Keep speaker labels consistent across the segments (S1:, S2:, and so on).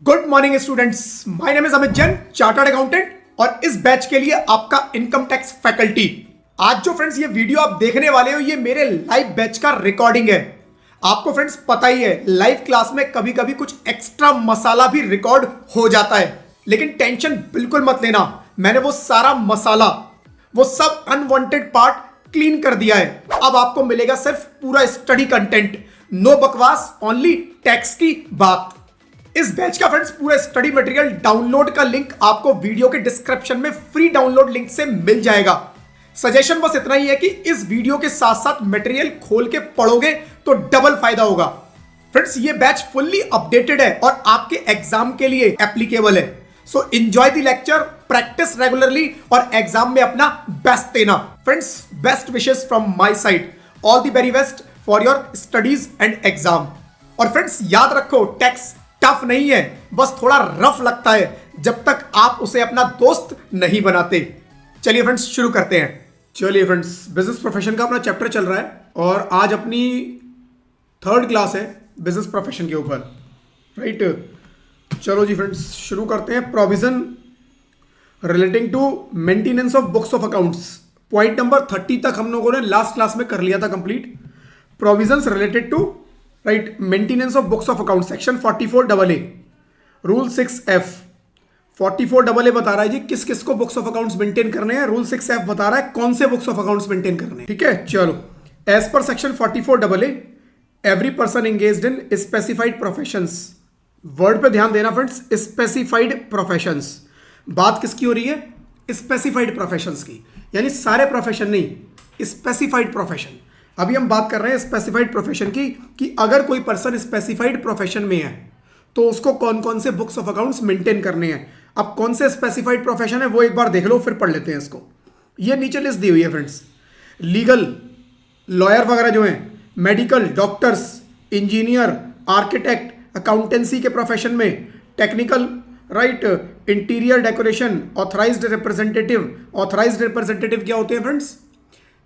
S1: Good morning students, my name is Amit Jain, chartered accountant और इस batch के लिए आपका इनकम टैक्स फैकल्टी। आज जो फ्रेंड्स ये वीडियो आप देखने वाले हो, ये मेरे लाइव बैच का रिकॉर्डिंग है। आपको फ्रेंड्स पता ही है, लाइव क्लास में कभी कभी कुछ एक्स्ट्रा मसाला भी रिकॉर्ड हो जाता है, लेकिन टेंशन बिल्कुल मत लेना। मैंने वो सारा मसाला, वो सब अनवांटेड पार्ट क्लीन कर दिया है। अब आपको मिलेगा सिर्फ पूरा स्टडी कंटेंट, नो बकवास, ओनली टैक्स की बात। इस बैच का फ्रेंड्स पूरा स्टडी मटेरियल डाउनलोड का लिंक आपको वीडियो के डिस्क्रिप्शन में फ्री डाउनलोड लिंक से मिल जाएगा। सजेशन बस इतना ही है कि इस वीडियो के साथ साथ मटेरियल खोल के पढ़ोगे तो डबल फायदा होगा। फ्रेंड्स ये बैच फुल्ली अपडेटेड है और आपके एग्जाम के लिए एप्लीकेबल है। So enjoy the lecture, practice regularly और एग्जाम में अपना बेस्ट देना। Friends best wishes from my side, all the very best for your studies and exam. और फ्रेंड्स याद रखो, टैक्स टफ नहीं है, बस थोड़ा रफ लगता है जब तक आप उसे अपना दोस्त नहीं बनाते। चलिए फ्रेंड्स शुरू करते हैं। चलिए फ्रेंड्स, बिजनेस प्रोफेशन का अपना चैप्टर चल रहा है और आज अपनी थर्ड क्लास है बिजनेस प्रोफेशन के ऊपर, राइट। चलो जी फ्रेंड्स शुरू करते हैं। Provision relating to maintenance of books of accounts, point number 30 तक हम लोगों ने लास्ट क्लास में कर लिया था complete. Provisions related to right maintenance of books of account, section 44AA, rule 6F। 44AA बता रहा है जी किस किस को बुक्स ऑफ अकाउंट्स मेंटेन करने हैं, रूल 6F बता रहा है कौन से बुक्स ऑफ अकाउंट्स मेंटेन करने हैं। ठीक है, चलो। As per section 44AA, every person engaged in specified professions, word पे ध्यान देना फ्रेंड्स, स्पेसिफाइड प्रोफेशंस। बात किसकी हो रही है? स्पेसिफाइड प्रोफेशंस की, यानी सारे प्रोफेशन नहीं, स्पेसिफाइड प्रोफेशन। अभी हम बात कर रहे हैं स्पेसिफाइड प्रोफेशन की, कि अगर कोई पर्सन स्पेसिफाइड प्रोफेशन में है तो उसको कौन कौन से बुक्स ऑफ अकाउंट्स मेंटेन करने हैं। अब कौन से स्पेसिफाइड प्रोफेशन है वो एक बार देख लो, फिर पढ़ लेते हैं इसको। ये नीचे लिस्ट दी हुई है फ्रेंड्स। लीगल, लॉयर वगैरह जो हैं, medical, doctors, engineer, architect, accountancy के प्रोफेशन में, technical, right, interior decoration, authorised representative. Authorised representative क्या होते हैं फ्रेंड्स?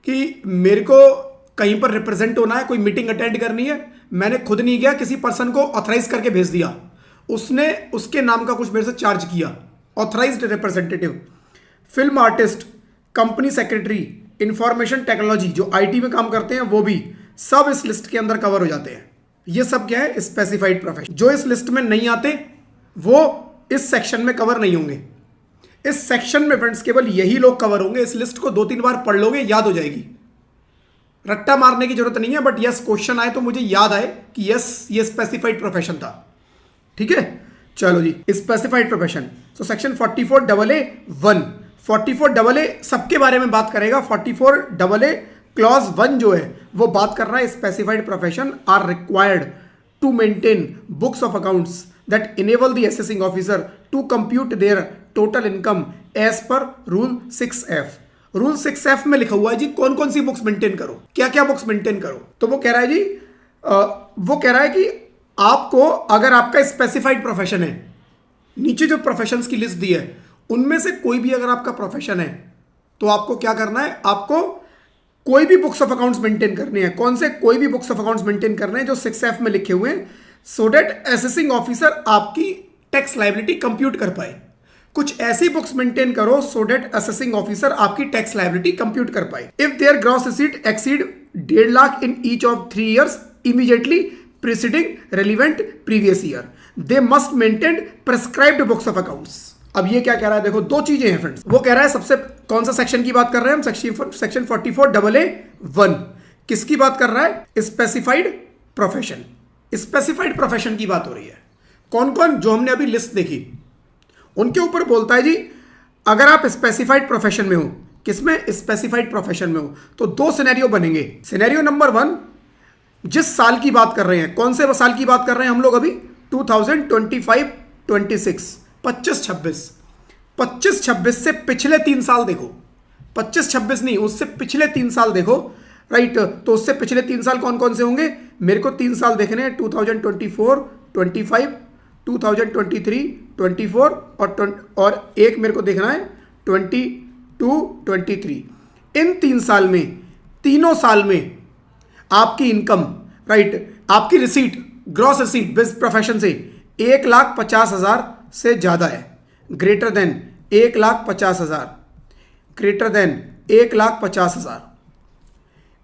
S1: कि मेरे को कहीं पर रिप्रेजेंट होना है, कोई मीटिंग अटेंड करनी है, मैंने खुद नहीं गया, किसी पर्सन को ऑथराइज करके भेज दिया, उसने उसके नाम का कुछ मेरे से चार्ज किया, authorised representative. Film artist, company secretary, information technology, जो आईटी में काम करते हैं वो भी सब इस लिस्ट के अंदर कवर हो जाते हैं। ये सब क्या है? Specified profession. जो इस लिस्ट में नहीं आते वो इस सेक्शन में कवर नहीं होंगे। इस सेक्शन में फ्रेंड्स केवल यही लोग कवर होंगे। इस लिस्ट को 2-3 बार पढ़ लोगे, याद हो जाएगी। रट्टा मारने की जरूरत नहीं है, बट यस क्वेश्चन आए तो मुझे याद आए कि यस ये स्पेसिफाइड प्रोफेशन था। ठीक है, चलो जी, specified profession. So section 44AA(1), 44AA सबके बारे में बात करेगा। 44AA क्लॉज 1 जो है वो बात कर रहा है specified profession are required to maintain books of accounts that enable the assessing officer to compute their total income as per rule 6F। Rule 6F में लिखा हुआ है जी कौन कौन सी बुक्स मेंटेन करो, क्या क्या बुक्स मेंटेन करो। तो वो कह रहा है जी, वो कह रहा है कि आपको, अगर आपका स्पेसिफाइड प्रोफेशन है, नीचे जो प्रोफेशंस की लिस्ट दी है उनमें से कोई भी अगर आपका प्रोफेशन है तो आपको क्या करना है? आपको कोई भी बुक्स ऑफ अकाउंट्स मेंटेन करने हैं। कौन से? कोई भी बुक्स ऑफ अकाउंट्स मेंटेन करने हैं जो 6F में लिखे हुए हैं, सो दैट असेसिंग ऑफिसर आपकी टैक्स लायबिलिटी कंप्यूट कर पाए। कुछ ऐसी बुक्स मेंटेन करो सो डेट असेसिंग ऑफिसर आपकी टैक्स लायबिलिटी कंप्यूट कर पाए। If their gross receipt exceed 1.5 lakh in each of 3 years immediately preceding relevant previous year, they must maintain prescribed books of accounts. अब ये क्या कह रहा है? देखो, दो चीजें हैं फ्रेंड्स। वो कह रहा है, सबसे कौन सा सेक्शन की बात कर रहे हैं हम? Section 44AA(1). किसकी बात कर रहा है? Specified profession. स्पेसिफाइड प्रोफेशन की बात हो रही है। कौन कौन? जो हमने अभी लिस्ट देखी उनके ऊपर बोलता है जी, अगर आप स्पेसिफाइड प्रोफेशन में हो, किसमें? स्पेसिफाइड प्रोफेशन में हो, तो 2 सिनेरियो बनेंगे। सिनेरियो नंबर 1, जिस साल की बात कर रहे हैं, कौन से साल की बात कर रहे हैं हम लोग अभी? 2025-26, 25-26। 25-26 से पिछले 3 साल देखो, 25-26 नहीं, उससे पिछले 3 साल देखो, राइट। तो उससे पिछले 3 साल कौन कौन से होंगे? मेरे को 3 साल देखने हैं, 2024-25, 2023-24 और एक मेरे को देखना है 22-23। इन 3 साल में, तीनों साल में आपकी इनकम, राइट, आपकी रिसीट, ग्रॉस रिसीट बिज प्रोफेशन से 1,50,000 से ज्यादा है, ग्रेटर देन 1,50,000, ग्रेटर देन 1,50,000।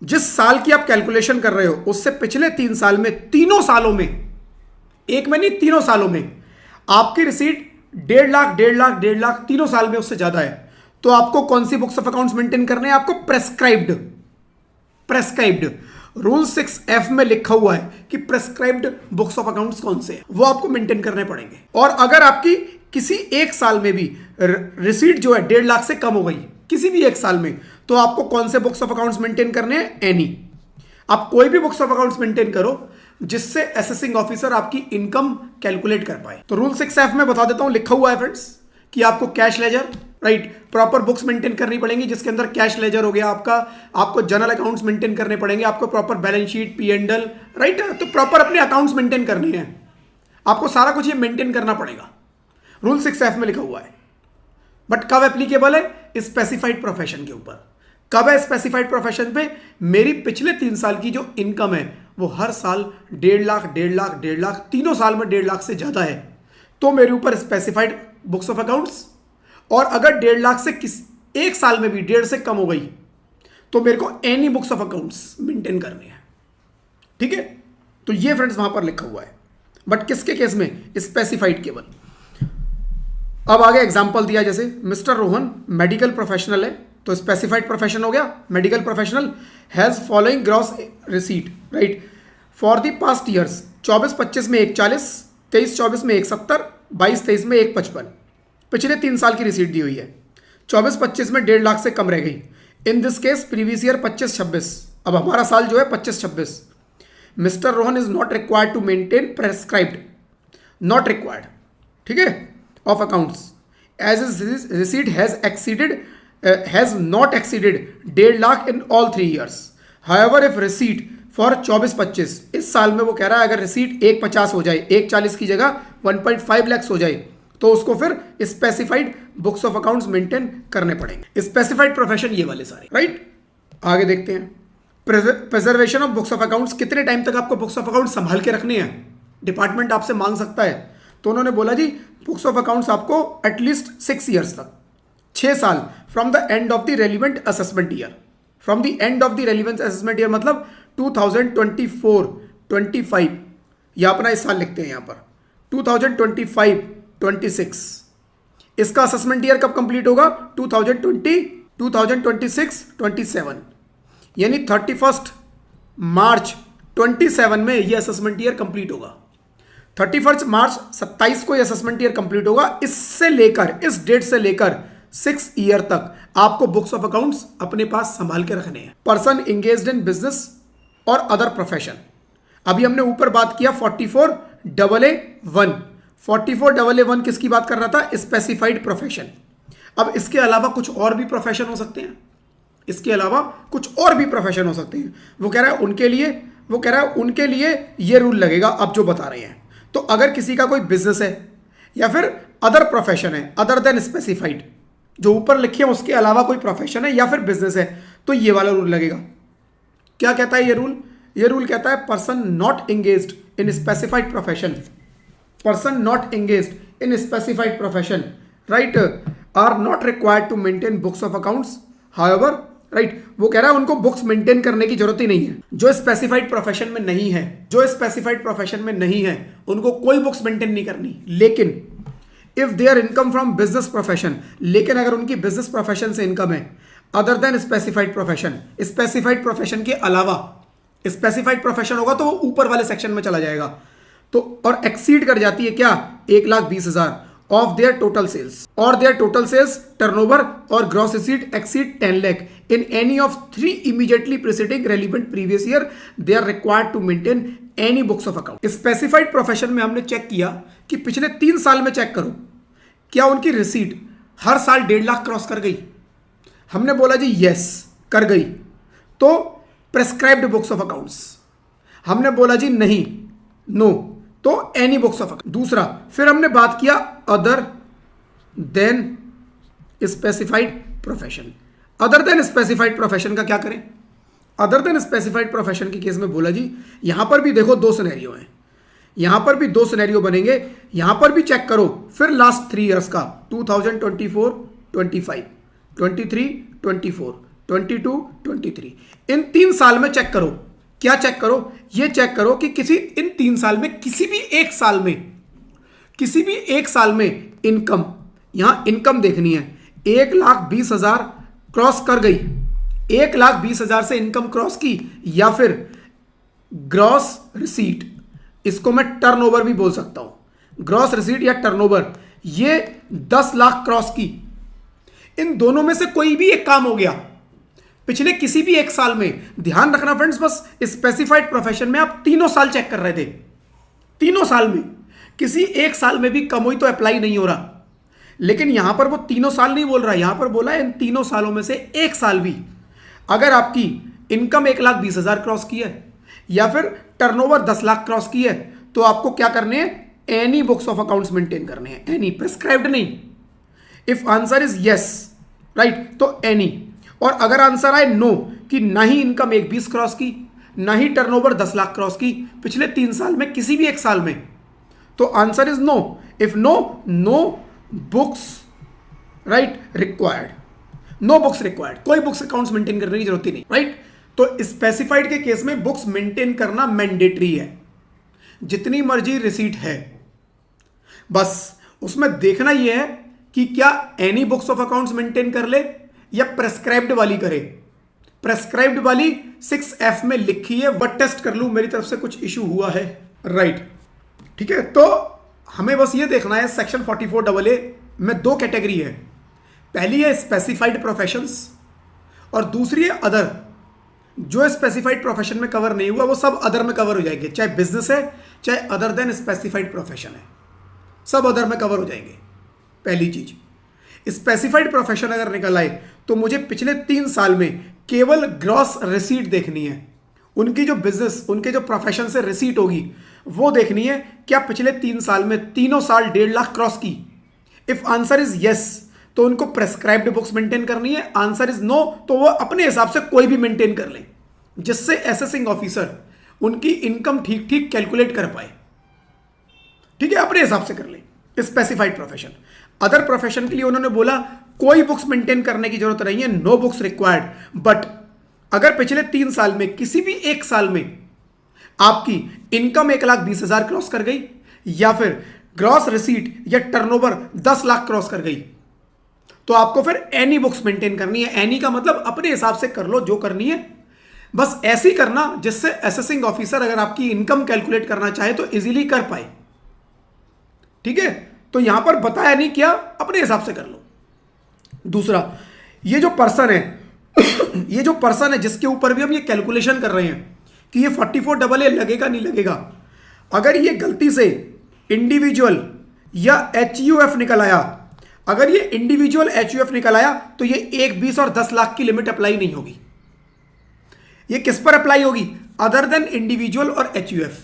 S1: जिस साल की आप कैलकुलेशन कर रहे हो उससे पिछले 3 साल में, तीनों सालों में, एक में नहीं तीनों सालों में आपकी रिसीट 1.5 लाख, 1.5 लाख, 1.5 लाख तीनों साल में उससे ज्यादा है, तो आपको कौन सी बुक्स ऑफ अकाउंट्स मेंटेन करने हैं? आपको प्रेस्क्राइब्ड, प्रेस्क्राइब्ड रूल 6F में लिखा हुआ है कि प्रेस्क्राइब्ड बुक्स ऑफ अकाउंट्स कौन से हैं, वो आपको मेंटेन करने पड़ेंगे। और अगर आपकी किसी एक साल में भी रिसीट जो है 1.5 लाख से कम हो गई, किसी भी एक साल में, तो आपको कौन से बुक्स ऑफ अकाउंट्स मेंटेन करने हैं? एनी। आप कोई भी बुक्स ऑफ अकाउंट्स मेंटेन करो जिससे असेसिंग ऑफिसर आपकी इनकम कैलकुलेट कर पाए। तो रूल 6F में बता देता हूं, लिखा हुआ है फ्रेंड्स कि आपको cash ledger, right, proper books maintain करनी पड़ेंगी जिसके अंदर कैश लेजर हो गया आपका, आपको जनरल अकाउंट्स मेंटेन करने पड़ेंगे, आपको proper balance sheet, P&L, right, तो प्रॉपर अपने अकाउंट्स मेंटेन करने हैं, आपको सारा कुछ ये मेंटेन करना पड़ेगा, रूल 6F में लिखा हुआ है। बट कब एप्लीकेबल है? स्पेसिफाइड प्रोफेशन के ऊपर। कब है स्पेसिफाइड प्रोफेशन पे? मेरी पिछले 3 साल की जो इनकम है वो हर साल 1.5 लाख, 1.5 लाख, 1.5 लाख, तीनों साल में 1.5 लाख से ज्यादा है, तो मेरे ऊपर स्पेसिफाइड बुक्स ऑफ अकाउंट्स। और अगर 1.5 लाख से एक साल में भी 1.5 से कम हो गई तो मेरे को any books of accounts maintain करने हैं। ठीक है, तो ये फ्रेंड्स वहां पर लिखा हुआ है, बट किसके केस में? स्पेसिफाइड केवल। अब आगे एग्जांपल दिया, जैसे मिस्टर रोहन मेडिकल प्रोफेशनल है, तो स्पेसिफाइड प्रोफेशन हो गया medical professional, has following gross receipt, right, for the past years, 24-25 में 140, 23-24 में 170, 22-23 में 155, पिछले 3 साल की रिसीट दी हुई है। 24-25 में 1.5 लाख से कम रह गई। In this case previous year 25-26, अब हमारा साल जो है 25-26। Mister Rohan is not required to maintain prescribed, not required, ठीक है, of accounts as is receipt has exceeded, has not exceeded 1.5 lakh in all 3 years. However if receipt for 24-25, इस साल में वो कह रहा है अगर रिसीट 150 हो जाए, 140 की जगह 1.5 लाख हो जाए, तो उसको फिर specified books of accounts maintain करने पड़ेंगे। स्पेसिफाइड प्रोफेशन ये वाले सारे, राइट। आगे देखते हैं, preservation of books of accounts, कितने टाइम तक आपको बुक्स ऑफ अकाउंट्स संभाल के रखने हैं, डिपार्टमेंट आपसे मांग सकता है। तो उन्होंने बोला जी बुक्स ऑफ अकाउंट्स आपको एटलीस्ट 6 ईयर्स तक, 6 साल, from the end of the relevant assessment year, from the end of the relevant assessment year मतलब 2024-25, या अपना इस साल लिखते हैं यहाँ पर 2025-26, इसका असेसमेंट ईयर कब कंप्लीट होगा? 2026-27, यानी 31 मार्च 27 में ये असेसमेंट ईयर कंप्लीट होगा। 31 मार्च 27 को ये असेसमेंट ईयर कंप्लीट होगा। इससे लेकर, इस डेट से लेकर 6 ईयर तक आपको बुक्स ऑफ अकाउंट्स अपने पास संभाल के रखने हैं। पर्सन इंगेज्ड इन बिजनेस और अदर प्रोफेशन, अभी हमने ऊपर बात किया 44AA1, 44AA1 किसकी बात कर रहा था? Specified profession. अब इसके अलावा कुछ और भी प्रोफेशन हो सकते हैं, इसके अलावा कुछ और भी प्रोफेशन हो सकते हैं। वो कह रहा है उनके लिए, वो कह रहा है उनके लिए ये रूल लगेगा अब जो बता रहे हैं। तो अगर किसी का कोई बिजनेस है या फिर अदर प्रोफेशन है, अदर देन स्पेसिफाइड, जो ऊपर लिखे हैं उसके अलावा कोई प्रोफेशन है या फिर बिजनेस है, तो ये वाला रूल लगेगा। क्या कहता है ये रूल? ये रूल कहता है person not engaged in specified profession, person not engaged in specified profession, right, are not required to maintain books of accounts. However, right, वो कह रहा है उनको बुक्स मेंटेन करने की जरूरत ही नहीं है। जो स्पेसिफाइड प्रोफेशन में नहीं है, जो स्पेसिफाइड प्रोफेशन में नहीं है, उनको कोई बुक्स मेंटेन नहीं करनी। लेकिन if there income from business profession, लेकिन अगर उनकी बिजनेस प्रोफेशन से इनकम है other than specified profession, specified profession के अलावा, स्पेसिफाइड प्रोफेशन होगा तो वो ऊपर वाले सेक्शन में चला जाएगा, तो और एक्सीड कर जाती है क्या? 1,20,000 ऑफ देयर टोटल सेल्स, और देयर टोटल सेल्स टर्नओवर और gross receipt exceed 10 lakh in any of 3 immediately preceding relevant previous year, they are required to maintain any books of account. Specified profession में हमने check किया कि पिछले 3 साल में check करो क्या उनकी रिसीट हर साल 1.5 लाख क्रॉस कर गई। हमने बोला जी यस कर गई, तो प्रेस्क्राइब्ड बुक्स ऑफ अकाउंट्स। हमने बोला जी नहीं, नो, तो एनी बुक्स ऑफ अकाउंट। दूसरा, फिर हमने बात किया other than specified profession. Other than specified profession का क्या करें? अदर देन स्पेसिफाइड प्रोफेशन के केस में बोला जी यहां पर भी देखो 2 सिनेरियो हैं। यहां पर भी दो सिनेरियो बनेंगे, यहां पर भी चेक करो, फिर लास्ट 3 ईयर्स का 2024, 25, 23, 24, 22, 23, इन 3 साल में चेक करो। क्या चेक करो? ये चेक करो कि किसी इन 3 साल में किसी भी एक साल में इनकम, यहां इनकम देखनी है, 1,20,000 क्रॉस कर गई, 1,20,000 से इनकम क्रॉस की, या फिर ग्रॉस रिसीट, इसको मैं टर्नओवर भी बोल सकता हूं, ग्रॉस रिसीट या टर्नओवर, ये 10 लाख क्रॉस की। इन दोनों में से कोई भी एक काम हो गया पिछले किसी भी एक साल में। ध्यान रखना फ्रेंड्स, बस स्पेसिफाइड प्रोफेशन में आप तीनों साल चेक कर रहे थे, तीनों साल में किसी एक साल में भी कम हुई तो अप्लाई नहीं हो रहा, लेकिन यहां पर वो तीनों साल नहीं बोल रहा, यहां पर बोला है इन तीनों सालों में से एक साल भी अगर आपकी इनकम 1,20,000 क्रॉस की है या फिर टर्नओवर 10 लाख क्रॉस की है, तो आपको क्या करने हैं? Any books of accounts maintain करने हैं, एनी, प्रिस्क्राइब्ड नहीं। If answer is yes, right, तो एनी। और अगर आंसर आए नो, कि ना ही इनकम 1,20 क्रॉस की, ना ही टर्नओवर 10 लाख क्रॉस की पिछले 3 साल में किसी भी एक साल में, तो answer is no. If no, no books, right, required, no books required, कोई बुक्स अकाउंट्स मेंटेन करने की जरूरत ही नहीं, राइट। तो स्पेसिफाइड के केस में बुक्स मेंटेन करना मैंडेटरी है, जितनी मर्जी रिसीट है, बस उसमें देखना यह है कि क्या any books of accounts maintain कर ले या प्रेस्क्राइब्ड वाली करे। प्रेस्क्राइब्ड वाली 6F में लिखी है, वह टेस्ट कर लूं मेरी तरफ से कुछ इशू हुआ है, राइट, ठीक है। तो हमें बस ये देखना है, सेक्शन 44AA में 2 कैटेगरी है, पहली है स्पेसिफाइड प्रोफेशंस और दूसरी है अदर। जो स्पेसिफाइड प्रोफेशन में कवर नहीं हुआ वो सब अदर में कवर हो जाएंगे, चाहे बिजनेस है चाहे अदर देन स्पेसिफाइड प्रोफेशन है, सब अदर में कवर हो जाएंगे। पहली चीज, स्पेसिफाइड प्रोफेशन अगर निकल आए तो मुझे पिछले 3 साल में केवल ग्रॉस रिसीट देखनी है, उनकी जो बिजनेस, उनके जो प्रोफेशन से रिसीट होगी वो देखनी है, क्या पिछले 3 साल में तीनों साल 1.5 लाख क्रॉस की। इफ आंसर इज यस तो उनको प्रेस्क्राइब्ड बुक्स मेंटेन करनी है, आंसर इज नो तो वो अपने हिसाब से कोई भी मेंटेन कर ले, जिससे असेसिंग ऑफिसर उनकी इनकम ठीक ठीक कैलकुलेट कर पाए, ठीक है, अपने हिसाब से कर ले। Specified profession. अदर प्रोफेशन के लिए उन्होंने बोला कोई बुक्स मेंटेन करने की जरूरत नहीं है, नो बुक्स रिक्वायर्ड। बट अगर पिछले 3 साल में किसी भी एक साल में आपकी इनकम 1,20,000 क्रॉस कर गई या फिर ग्रॉस रिसीट या टर्नओवर 10 लाख क्रॉस कर गई, तो आपको फिर एनी बुक्स मेंटेन करनी है। एनी का मतलब अपने हिसाब से कर लो जो करनी है, बस ऐसी करना जिससे असेसिंग ऑफिसर अगर आपकी इनकम कैलकुलेट करना चाहे तो इजीली कर पाए, ठीक है। तो यहां पर बताया नहीं क्या, अपने हिसाब से कर लो। दूसरा, ये जो पर्सन है ये जो पर्सन है जिसके ऊपर भी हम ये कैलकुलेशन कर रहे हैं कि ये 44AA लगेगा नहीं लगेगा, अगर ये गलती से इंडिविजुअल या HUF निकल आया, अगर ये इंडिविजुअल HUF निकल आया तो ये 1, 20 और 10 लाख की लिमिट अप्लाई नहीं होगी। ये किस पर अप्लाई होगी? अदर देन इंडिविजुअल और HUF।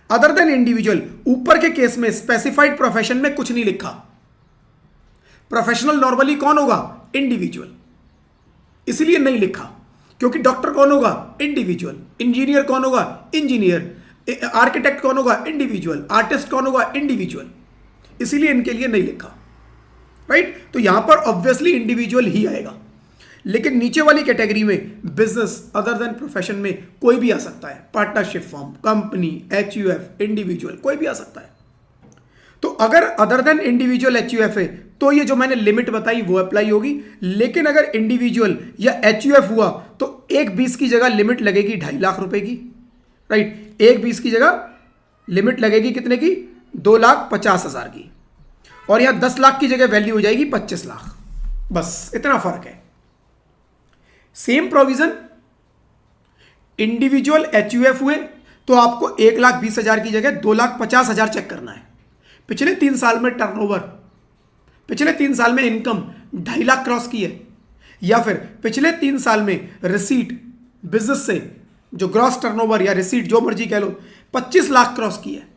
S1: अदर देन इंडिविजुअल, ऊपर के केस में स्पेसिफाइड प्रोफेशन में कुछ नहीं लिखा। प्रोफेशनल नॉर्मली कौन होगा? इंडिविजुअल, इसलिए नहीं लिखा, क्योंकि डॉक्टर कौन होगा? इंडिविजुअल। इंजीनियर कौन होगा? इंजीनियर। आर्किटेक्ट कौन होगा? इंडिविजुअल। आर्टिस्ट कौन होगा? इंडिविजुअल, इसीलिए इनके लिए नहीं लिखा, राइट। तो यहां पर ऑब्वियसली इंडिविजुअल ही आएगा, लेकिन नीचे वाली कैटेगरी में बिजनेस अदर देन प्रोफेशन में कोई भी आ सकता है, partnership form, company, HUF, individual, कोई भी आ सकता है। तो अगर अदर देन इंडिविजुअल HUF है तो ये जो मैंने लिमिट बताई वो अप्लाई होगी, लेकिन अगर इंडिविजुअल या HUF हुआ तो 1,20 की जगह लिमिट लगेगी 2.5 लाख रुपए की, राइट। 1,20 की जगह लिमिट लगेगी कितने की? 2,50,000 की, और यहां 10 लाख की जगह वैल्यू हो जाएगी 25 लाख, बस इतना फर्क है। सेम प्रोविजन, इंडिविजुअल HUF हुए तो आपको 1,20,000 की जगह 2,50,000 चेक करना है। पिछले 3 साल में टर्नओवर, पिछले 3 साल में इनकम 2.5 लाख क्रॉस की है, या फिर पिछले 3 साल में रिसीट बिजनेस से जो ग्रॉस टर्नओवर या रिसीट जो मर्जी कह लो 25 लाख क्रॉस की है।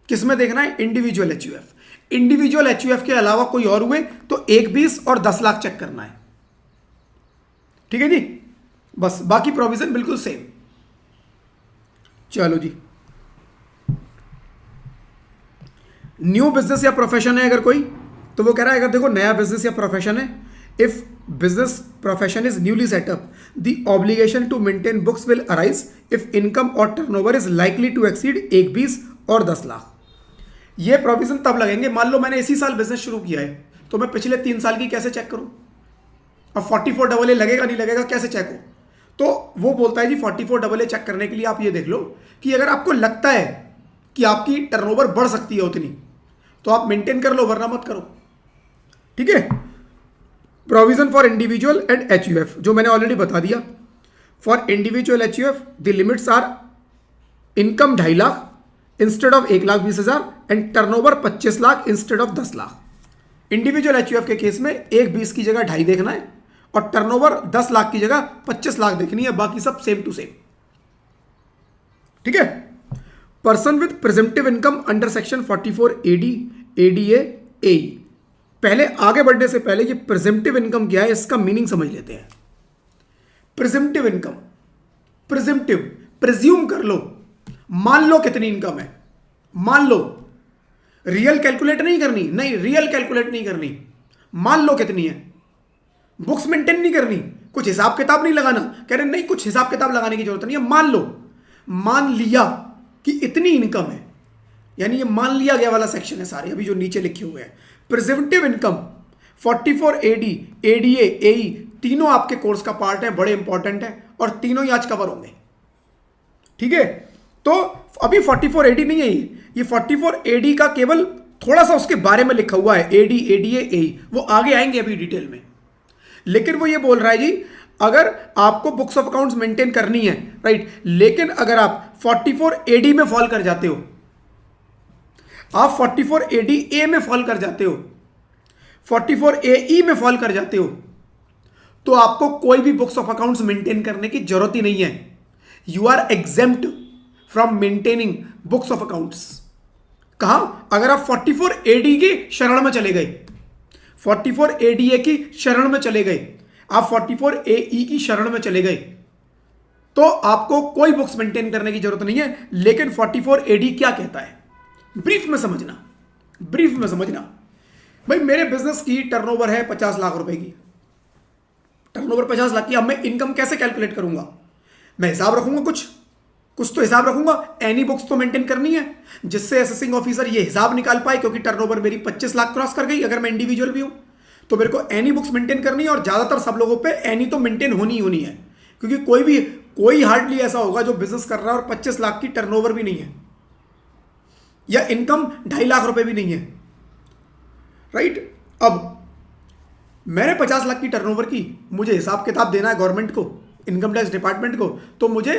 S1: किसमें देखना है? Individual HUF। इंडिविजुअल HUF के अलावा कोई और हुए तो 1,20 और 10 लाख चेक करना है, ठीक है जी। बस बाकी प्रोविजन बिल्कुल सेम। चलो जी, न्यू बिजनेस या प्रोफेशन है अगर कोई, तो वो कह रहा है अगर देखो नया बिजनेस या प्रोफेशन है, if business profession is newly set up the obligation to maintain books will arise if income और turnover is likely to exceed 1/20 और 10 लाख। ये प्रोविजन तब लगेंगे, मान लो मैंने इसी साल बिजनेस शुरू किया है, तो मैं पिछले 3 साल की कैसे चेक करूं? अब 44AA लगेगा नहीं लगेगा, कैसे चेक हो? तो वो बोलता है जी 44AA चेक करने के लिए आप ये देख लो कि अगर आपको लगता है कि आपकी टर्नओवर बढ़ सकती है उतनी, तो आप मेंटेन कर लो, वरना मत करो। ठीक है। Provision for individual and HUF जो मैंने ऑलरेडी बता दिया। For individual HUF the limits are income 2.5 lakh instead of 1,20,000 and turnover 25 lakh instead of 10 lakh. Individual HUF के केस में 1,20 की जगह 2.5 देखना है और टर्नओवर 10 लाख की जगह 25 लाख देखनी है, बाकी सब सेम टू सेम। ठीक है। Person with presumptive income under section 44AD ADA AE। पहले आगे बढ़ने से पहले ये प्रिजम्पटिव इनकम क्या है इसका मीनिंग समझ लेते हैं। प्रिजम्पटिव इनकम, प्रिजम्पटिव प्रिज्यूम कर लो, मान लो कितनी इनकम है, मान लो, रियल कैलकुलेट नहीं करनी, नहीं रियल कैलकुलेट नहीं करनी, मान लो कितनी है, बुक्स मेंटेन नहीं करनी, कुछ हिसाब किताब नहीं लगाना, कह रहे नहीं कुछ हिसाब किताब लगाने की जरूरत नहीं है, मान लो, मान लिया कि इतनी इनकम है, यानी ये मान लिया गया वाला सेक्शन है सारे अभी जो नीचे लिखे हुए हैं। Presumptive income 44AD ADA AE तीनों आपके कोर्स का पार्ट है, बड़े इंपॉर्टेंट है और तीनों ही आज कवर होंगे। ठीक है। तो अभी 44AD नहीं है, ये 44AD का केवल थोड़ा सा उसके बारे में लिखा हुआ है, AD ADA AE, वो आगे आएंगे अभी डिटेल में। लेकिन वो ये बोल रहा है जी अगर आपको बुक्स ऑफ अकाउंट्स मेंटेन करनी है, राइट, लेकिन अगर आप 44AD में फॉल कर जाते हो, आप 44ADA में फॉल कर जाते हो, 44AE में फॉल कर जाते हो, तो आपको कोई भी बुक्स ऑफ अकाउंट्स मेंटेन करने की जरूरत ही नहीं है। You are exempt from maintaining books of accounts. कहां? अगर आप 44AD की शरण में चले गए, 44ADA की शरण में चले गए, आप 44AE की शरण में चले गए, तो आपको कोई बुक्स मेंटेन करने की जरूरत नहीं है। लेकिन 44AD क्या कहता है, ब्रीफ में समझना, ब्रीफ में समझना। भाई मेरे बिजनेस की टर्नओवर है 50 लाख रुपए की, टर्नओवर 50 लाख की, अब मैं इनकम कैसे कैलकुलेट करूंगा? मैं हिसाब रखूंगा, कुछ तो हिसाब रखूंगा, एनी बुक्स तो मेंटेन करनी है जिससे असेसिंग ऑफिसर ये हिसाब निकाल पाए, क्योंकि टर्नओवर मेरी 25 लाख क्रॉस कर गई अगर मैं इंडिविजुअल भी हूं, तो मेरे को एनी बुक्स मेंटेन करनी है। और ज्यादातर सब लोगों पे एनी तो मेंटेन होनी है, क्योंकि कोई हार्डली ऐसा होगा जो बिजनेस कर रहा है और 25 लाख की टर्नओवर भी नहीं है या इनकम 2.5 लाख रुपए भी नहीं है, राइट। अब मैंने 50 लाख की टर्नओवर की, मुझे हिसाब किताब देना है गवर्नमेंट को, इनकम टैक्स डिपार्टमेंट को, तो मुझे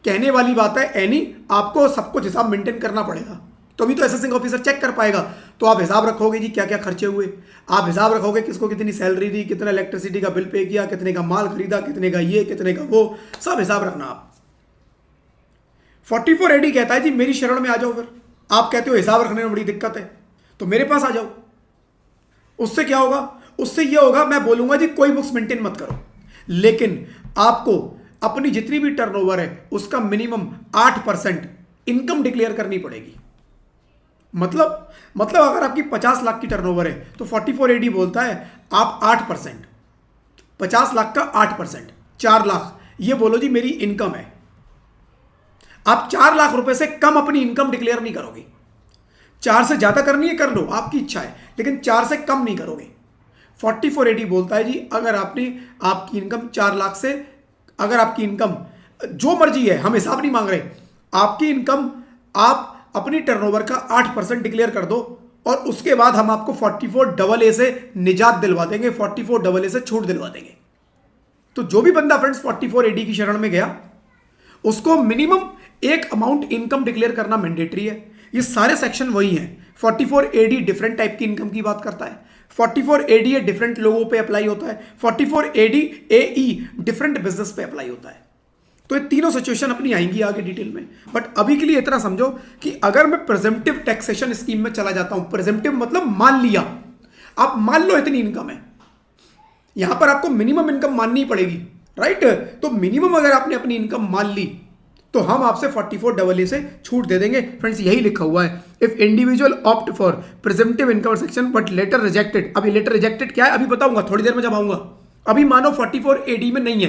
S1: कहने वाली बात है एनी आपको सब कुछ हिसाब मेंटेन करना पड़ेगा, तो अभी तो असेसिंग ऑफिसर चेक कर पाएगा। तो आप हिसाब रखोगे जी क्या क्या खर्चे हुए, आप हिसाब रखोगे किसको कितनी सैलरी दी, कितना इलेक्ट्रिसिटी का बिल पे किया, कितने का माल खरीदा, कितने का ये, कितने का वो, सब हिसाब रखना आप। 44AD कहता है जी मेरी शरण में आ जाओ, फिर आप कहते हो हिसाब रखने में बड़ी दिक्कत है तो मेरे पास आ जाओ। उससे क्या होगा? उससे यह होगा मैं बोलूंगा जी कोई बुक्स मेंटेन मत करो, लेकिन आपको अपनी जितनी भी टर्नओवर है उसका मिनिमम 8% इनकम डिक्लेयर करनी पड़ेगी। मतलब अगर आपकी 50 लाख की टर्नओवर है तो 44AD बोलता है आप 8%, 50 लाख का 8%, 4 लाख, ये बोलो जी मेरी इनकम है। आप 4 लाख रुपए से कम अपनी इनकम डिक्लेयर नहीं करोगे। 4 से ज्यादा करनी है कर लो, आपकी इच्छा है, लेकिन 4 से कम नहीं करोगे। 44AD बोलता है जी अगर आपकी इनकम 4 लाख से, अगर आपकी इनकम जो मर्जी है, हम हिसाब नहीं मांग रहे, आपकी इनकम आप अपनी टर्नओवर का 8% डिक्लेयर कर दो और उसके बाद हम आपको 44AA से निजात दिलवा देंगे, 44AA से छूट दिलवा देंगे। तो जो भी बंदा फ्रेंड्स 44AD की शरण में गया उसको मिनिमम एक अमाउंट इनकम डिक्लेयर करना मैंडेटरी है। ये सारे सेक्शन वही हैं। 44AD डिफरेंट टाइप की इनकम की बात करता है, 44ADA डिफरेंट लोगों पे अप्लाई होता है, 44ADAE डिफरेंट बिजनेस पे अप्लाई होता है। तो ये तीनों सिचुएशन अपनी आएंगी आगे डिटेल में, बट अभी के लिए इतना समझो कि अगर मैं प्रेजेंटिव टैक्सेशन स्कीम में चला जाता हूं, प्रेजेंटिव मतलब मान लिया, आप मान लो इतनी इनकम है, यहां पर आपको मिनिमम इनकम माननी पड़ेगी, राइट। तो मिनिमम अगर आपने अपनी इनकम मान ली तो हम आपसे 44AA से छूट दे देंगे। फ्रेंड्स यही लिखा हुआ है, if individual opt for presumptive income section but later rejected. अभी लेटर रिजेक्टेड क्या है अभी बताऊंगा थोड़ी देर में जब आऊंगा। अभी मानो 44AD में नहीं है,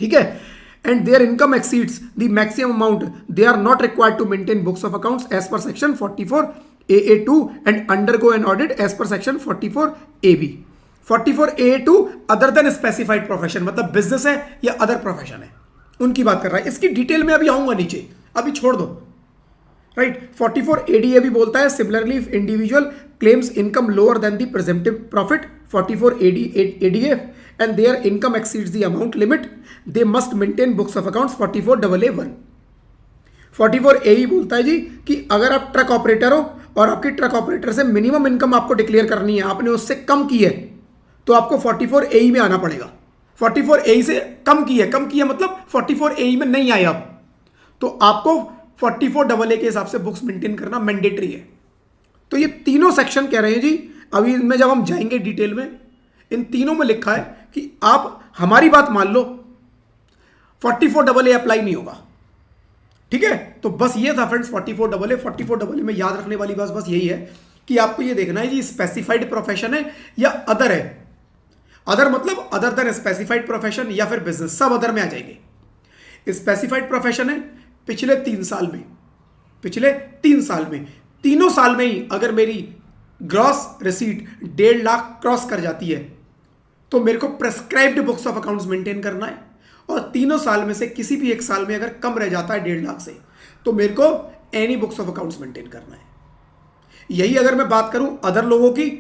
S1: ठीक है, and their income exceeds the maximum amount, they are not required to maintain books of accounts as per section 44AA2 and undergo an audit as per section 44AB। 44AA2 other than specified profession, मतलब business है या other profession है, उनकी बात कर रहा है। इसकी डिटेल में अभी आऊंगा नीचे, अभी छोड़ दो, राइट। 44ADA भी बोलता है similarly if individual claims income lower than the प्रेजेंटिव profit 44ADA and their income exceeds the amount limit, they must maintain books of accounts 44AA1। 44AE बोलता है जी कि अगर आप ट्रक ऑपरेटर हो और आपकी ट्रक ऑपरेटर से मिनिमम इनकम आपको डिक्लेयर करनी है, आपने उससे कम की है, तो आपको 44AE में आना पड़ेगा। 44AE से कम की है मतलब 44AE में नहीं आए आप, तो आपको 44AA के हिसाब से बुक्स मेंटेन करना मैंडेटरी है। तो ये तीनों सेक्शन कह रहे हैं जी, अभी इनमें जब हम जाएंगे डिटेल में, इन तीनों में लिखा है कि आप हमारी बात मान लो 44AA अप्लाई नहीं होगा, ठीक है। तो बस ये था फ्रेंड्स 44AA में याद रखने वाली बात बस यही है कि आपको ये देखना है जी स्पेसिफाइड प्रोफेशन है या अदर है। अदर मतलब अदर देन स्पेसिफाइड प्रोफेशन या फिर बिजनेस, सब अदर में आ जाएंगे। स्पेसिफाइड प्रोफेशन है पिछले 3 साल में, तीनों साल में ही अगर मेरी ग्रॉस रिसीट 1.5 लाख क्रॉस कर जाती है तो मेरे को prescribed books of accounts maintain करना है, और तीनों साल में से किसी भी एक साल में अगर कम रह जाता है 1.5 लाख से तो मेरे को any books of accounts maintain करना है। यही अगर मैं बात करूं अदर लोगों की,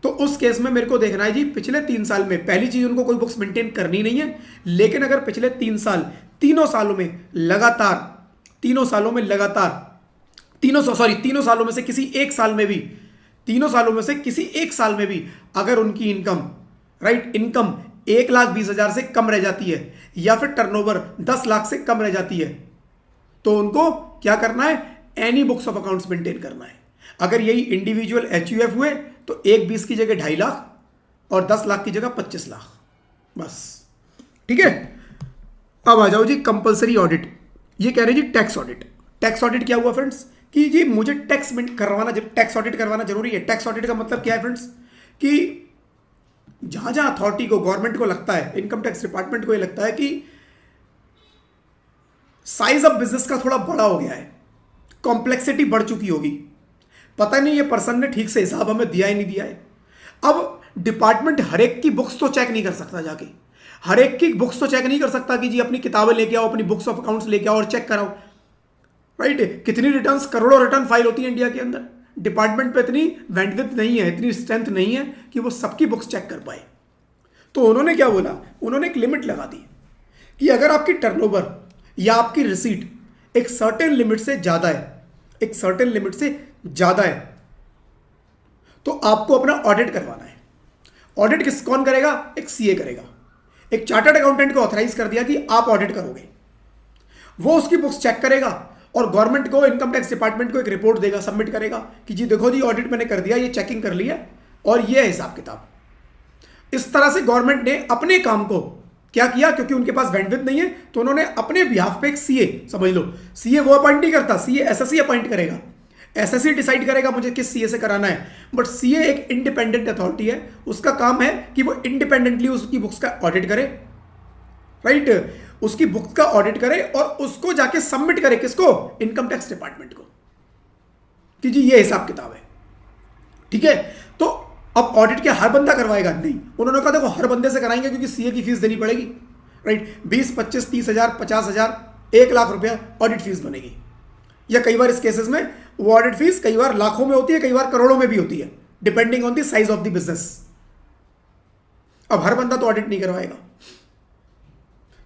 S1: तो उस केस में मेरे को देखना है जी पिछले 3 साल में, पहली चीज उनको कोई बुक्स मेंटेन करनी नहीं है, लेकिन अगर पिछले 3 साल तीनों सालों में से किसी एक साल में भी अगर उनकी इनकम 1,20,000 से कम रह जाती है या फिर टर्नओवर 10 लाख से कम रह जाती है, तो उनको क्या करना है, any books of accounts maintain करना है। अगर यही इंडिविजुअल HUF हुए तो 1,20 की जगह 2.5 लाख और 10 लाख की जगह 25 लाख, बस, ठीक है। अब आ जाओ जी कंपलसरी ऑडिट। ये कह रहे जी टैक्स ऑडिट क्या हुआ फ्रेंड्स कि जी मुझे टैक्स ऑडिट करवाना जरूरी है। टैक्स ऑडिट का मतलब क्या है फ्रेंड्स कि जहां अथॉरिटी को, गवर्नमेंट को लगता है, इनकम टैक्स डिपार्टमेंट को ये लगता है कि साइज ऑफ बिजनेस का थोड़ा बड़ा हो गया है, कॉम्प्लेक्सिटी बढ़ चुकी होगी, पता नहीं ये पर्सन ने ठीक से हिसाब हमें दिया ही नहीं दिया है। अब डिपार्टमेंट हर एक की बुक्स तो चेक नहीं कर सकता, जाके हर एक की बुक्स तो चेक नहीं कर सकता कि जी अपनी किताबें लेके आओ, अपनी बुक्स ऑफ अकाउंट्स लेके आओ और चेक कराओ, राइट। कितनी रिटर्न्स, करोड़ों रिटर्न फाइल होती है इंडिया के अंदर, डिपार्टमेंट पे इतनी बैंडविड्थ नहीं है, इतनी स्ट्रेंथ नहीं है कि वो सबकी बुक्स चेक कर पाए। तो उन्होंने क्या बोला, उन्होंने एक लिमिट लगा दी कि अगर आपकी टर्नओवर या आपकी रिसीट एक सर्टेन लिमिट से ज्यादा है तो आपको अपना ऑडिट करवाना है। ऑडिट कौन करेगा, एक CA करेगा। एक चार्टर्ड अकाउंटेंट को ऑथराइज कर दिया कि आप ऑडिट करोगे, वो उसकी बुक्स चेक करेगा और गवर्नमेंट को, इनकम टैक्स डिपार्टमेंट को एक रिपोर्ट देगा, सबमिट करेगा कि जी देखो जी ऑडिट मैंने कर दिया, ये चेकिंग कर लिया और ये है हिसाब किताब। इस तरह से गवर्नमेंट ने अपने काम को क्या किया, क्योंकि उनके पास बैंडविड्थ नहीं है तो उन्होंने अपने बिहाफ पे एक CA, समझ लो CA वो अपॉइंट नहीं करता, CA SSC अपॉइंट करेगा, SSC डिसाइड करेगा मुझे किस CA से कराना है, बट CA एक इंडिपेंडेंट अथॉरिटी है, उसका काम है कि वो इंडिपेंडेंटली उसकी बुक्स का ऑडिट करे, राइट, उसकी बुक्स का ऑडिट करे और उसको जाके सबमिट करे, किसको, इनकम टैक्स डिपार्टमेंट को, कि जी ये हिसाब किताब है, ठीक है। तो अब ऑडिट क्या हर बंदा करवाएगा, नहीं, उन्होंने कहा देखो हर बंदे से कराएंगे क्योंकि CA की फीस देनी पड़ेगी, राइट। 20, 25, 30,000, 50,000, 1 लाख रुपया ऑडिट फीस बनेगी, या कई बार इस केसेस में वो ऑडिट फीस कई बार लाखों में होती है, कई बार करोड़ों में भी होती है, depending on the size of the business. अब हर बंदा तो ऑडिट नहीं करवाएगा,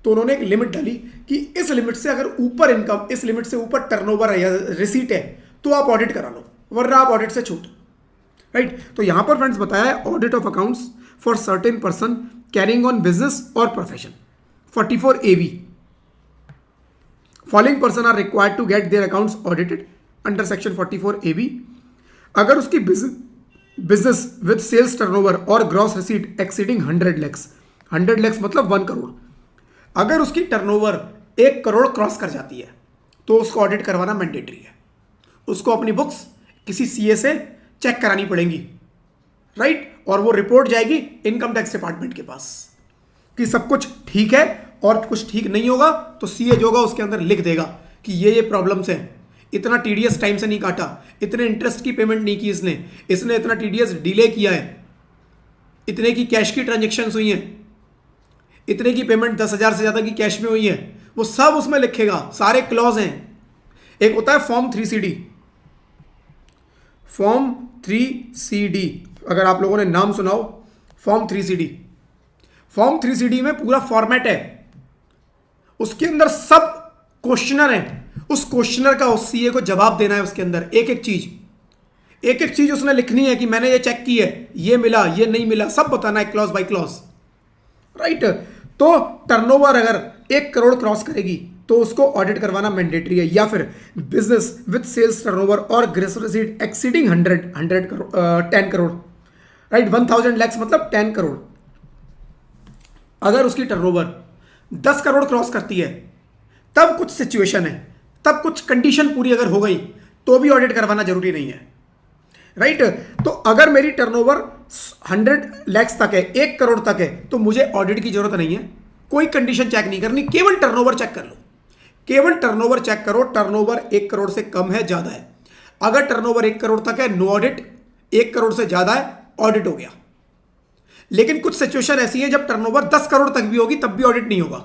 S1: तो उन्होंने एक लिमिट डाली कि इस लिमिट से अगर ऊपर इनकम, इस लिमिट से ऊपर टर्नओवर है या रिसीट है तो आप ऑडिट करा लो, वरना आप ऑडिट से छूट, राइट। तो यहां पर फ्रेंड्स बताया है audit of accounts for certain person carrying on business और profession 44AB। Following person are required to get their accounts audited under section 44AB। अगर उसकी बिजनेस विद सेल्स टर्नओवर और gross receipt exceeding 100 lakhs, 100 lakhs मतलब 1 करोड़, अगर उसकी turnover 1 crore cross कर जाती है तो उसको ऑडिट करवाना मैंडेटरी है। उसको अपनी बुक्स किसी सीए से चेक करानी पड़ेंगी, राइट, और वो रिपोर्ट जाएगी इनकम टैक्स डिपार्टमेंट के पास कि सब कुछ ठीक है, और कुछ ठीक नहीं होगा तो सीए जो होगा उसके अंदर लिख देगा कि ये प्रॉब्लम्स हैं, इतना टीडीएस टाइम से नहीं काटा, इतने इंटरेस्ट की पेमेंट नहीं की इसने इतना टीडीएस डिले किया है, इतने की कैश की ट्रांजेक्शन्स हुई हैं, इतने की पेमेंट 10,000 से ज़्यादा की कैश में हुई है, वो सब उसमें लिखेगा, सारे क्लॉज हैं। एक होता है फॉर्म 3CD, फॉर्म 3CD, अगर आप लोगों ने नाम सुना हो फॉर्म 3CD। फॉर्म 3CD में पूरा फॉर्मेट है, उसके अंदर सब क्वेश्चनर है, उस क्वेश्चनर का उस सीए को जवाब देना है। उसके अंदर एक एक चीज उसने लिखनी है कि मैंने ये चेक की है, ये मिला, ये नहीं मिला, सब बताना है क्लॉज बाय क्लॉज, राइट। तो टर्नओवर अगर 1 करोड़ क्रॉस करेगी तो उसको ऑडिट करवाना मैंडेटरी है। या फिर बिजनेस विद सेल्स टर्नओवर और gross receipt exceeding 10 crore, right, 1000 lakhs मतलब 10 करोड़। अगर उसकी टर्नओवर 10 करोड़ क्रॉस करती है तब कुछ सिचुएशन है, तब कुछ कंडीशन पूरी अगर हो गई तो भी ऑडिट करवाना जरूरी नहीं है, राइट। तो अगर मेरी टर्नओवर 100 लैक्स तक है, 1 करोड़ तक है, तो मुझे ऑडिट की जरूरत नहीं है, कोई कंडीशन चेक नहीं करनी, केवल टर्नओवर चेक कर लो, केवल टर्नओवर चेक करो। टर्नओवर 1 करोड़ से कम है, ज्यादा है, अगर टर्नओवर 1 करोड़ तक है नो ऑडिट, 1 करोड़ से ज्यादा है ऑडिट हो गया। लेकिन कुछ सिचुएशन ऐसी है जब टर्नओवर 10 करोड़ तक भी होगी तब भी ऑडिट नहीं होगा।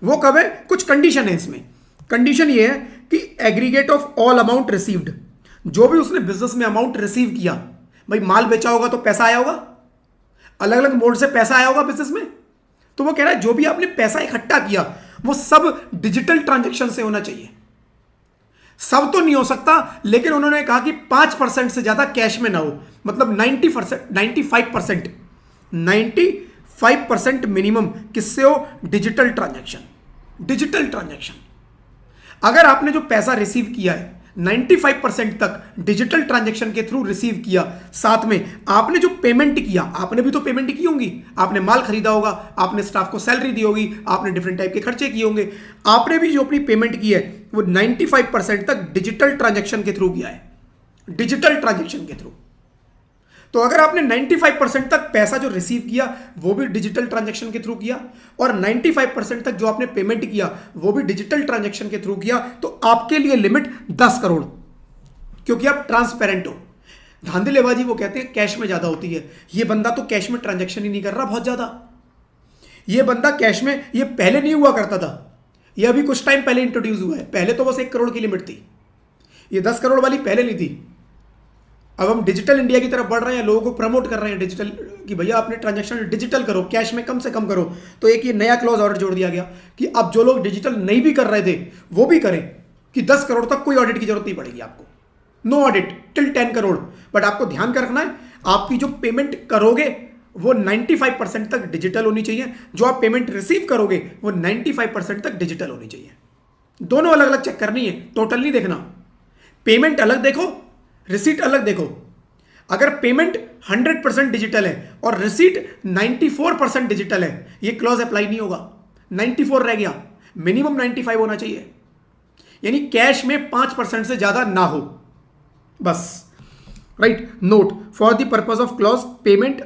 S1: वो कब है? कुछ कंडीशन है इसमें। कंडीशन ये है कि aggregate of all amount received, जो भी उसने बिजनेस में अमाउंट रिसीव किया, भाई माल बेचा होगा तो पैसा आया होगा, अलग अलग मोड से पैसा आया होगा बिजनेस में, तो वो कह रहा है जो भी आपने पैसा इकट्ठा किया वो सब डिजिटल ट्रांजैक्शन से होना चाहिए। सब तो नहीं हो सकता, लेकिन उन्होंने कहा कि 5% से ज्यादा कैश में ना हो, मतलब 95% मिनिमम किससे हो? Digital transaction. डिजिटल ट्रांजैक्शन, अगर आपने जो पैसा रिसीव किया है 95% तक डिजिटल ट्रांजैक्शन के थ्रू रिसीव किया, साथ में आपने जो पेमेंट किया, आपने भी तो पेमेंट की होंगी, आपने माल खरीदा होगा, आपने स्टाफ को सैलरी दी होगी, आपने डिफरेंट टाइप के खर्चे किए होंगे, आपने भी जो अपनी पेमेंट की है वो 95% तक डिजिटल ट्रांजैक्शन के थ्रू किया है, डिजिटल ट्रांजैक्शन के थ्रू। तो अगर आपने 95% तक पैसा जो रिसीव किया वो भी डिजिटल ट्रांजैक्शन के थ्रू किया, और 95% तक जो आपने पेमेंट किया वो भी डिजिटल ट्रांजैक्शन के थ्रू किया, तो आपके लिए लिमिट 10 करोड़, क्योंकि आप ट्रांसपेरेंट हो। धांधलेबाजी वो कहते हैं कैश में ज्यादा होती है, ये बंदा तो कैश में ट्रांजैक्शन ही नहीं कर रहा बहुत ज्यादा, ये बंदा कैश में, ये पहले नहीं हुआ करता था, ये अभी कुछ टाइम पहले इंट्रोड्यूस हुआ है, पहले तो बस 1 करोड़ की लिमिट थी, ये 10 करोड़ वाली पहले नहीं थी। अब हम डिजिटल इंडिया की तरफ बढ़ रहे हैं, लोगों को प्रमोट कर रहे हैं डिजिटल, कि भैया अपने ट्रांजैक्शन डिजिटल करो, कैश में कम से कम करो। तो एक ये नया क्लॉज और जोड़ दिया गया कि अब जो लोग डिजिटल नहीं भी कर रहे थे वो भी करें, कि 10 करोड़ तक कोई ऑडिट की जरूरत नहीं पड़ेगी आपको, no audit till 10 crore. But आपको ध्यान का रखना है, आपकी जो पेमेंट करोगे वो 95% तक डिजिटल होनी चाहिए, जो आप पेमेंट रिसीव करोगे वो 95% तक डिजिटल होनी चाहिए। दोनों अलग अलग चेक करनी है, टोटल नहीं देखना। पेमेंट अलग देखो, रिसीट अलग देखो। अगर पेमेंट 100% डिजिटल है और रिसीट 94% डिजिटल है, ये क्लॉज अप्लाई नहीं होगा, 94 रह गया, मिनिमम 95 होना चाहिए, यानी कैश में 5% से ज्यादा ना हो बस, right. Note for the purpose of clause payment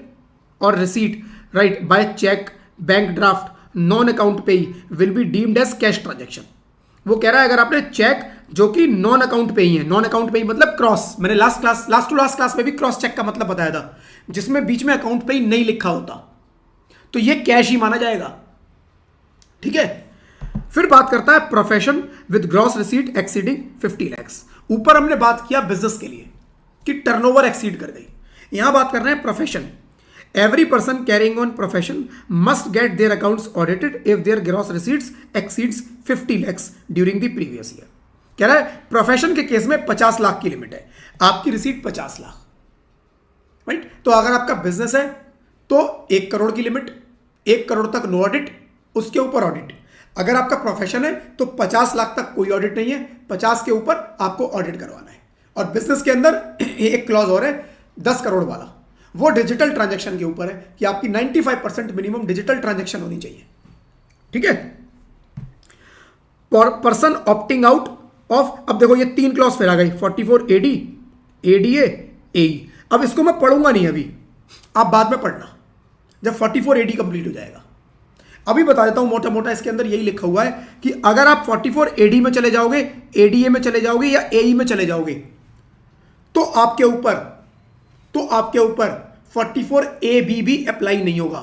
S1: और receipt, right, by cheque, bank draft, non account payee will be deemed as cash transaction. वो कह रहा है अगर आपने चेक जो कि नॉन अकाउंट पे ही है, नॉन अकाउंट पे ही मतलब क्रॉस, मैंने लास्ट टू लास्ट क्लास में भी क्रॉस चेक का मतलब बताया था, जिसमें बीच में अकाउंट पे ही नहीं लिखा होता, तो ये कैश ही माना जाएगा, ठीक है। फिर बात करता है profession with gross receipt exceeding 50 lakhs. ऊपर हमने बात किया बिजनेस के लिए कि टर्नओवर एक्सीड कर गई, यहां बात कर रहे हैं profession. Every person carrying on profession must get their accounts audited if their gross receipts exceeds 50 lakhs during the previous year। कह रहा है प्रोफेशन के केस में 50 लाख की लिमिट है, आपकी रिसीट 50 लाख, राइट। तो अगर आपका बिजनेस है तो 1 करोड़ की लिमिट, 1 करोड़ तक नो ऑडिट, उसके ऊपर ऑडिट। अगर आपका प्रोफेशन है तो 50 लाख तक कोई ऑडिट नहीं है, 50 के ऊपर आपको ऑडिट करवाना है। और बिजनेस के अंदर एक क्लॉज और है 10 करोड़ वाला, वो डिजिटल ट्रांजैक्शन के ऊपर है कि आपकी 95% मिनिमम डिजिटल ट्रांजैक्शन होनी चाहिए, ठीक है। पर्सन ऑप्टिंग आउट ऑफ, अब देखो ये तीन क्लॉज फिर आ गई, 44 एडी, एडीए, एई। अब इसको मैं पढ़ूंगा नहीं अभी, आप बाद में पढ़ना जब 44 एडी कंप्लीट हो जाएगा। अभी बता देता हूं मोटा मोटा, इसके अंदर यही लिखा हुआ है कि अगर आप 44 एडी में चले जाओगे, एडीए में चले जाओगे या एई में चले जाओगे तो आपके ऊपर 44 ए बी भी अप्लाई नहीं होगा,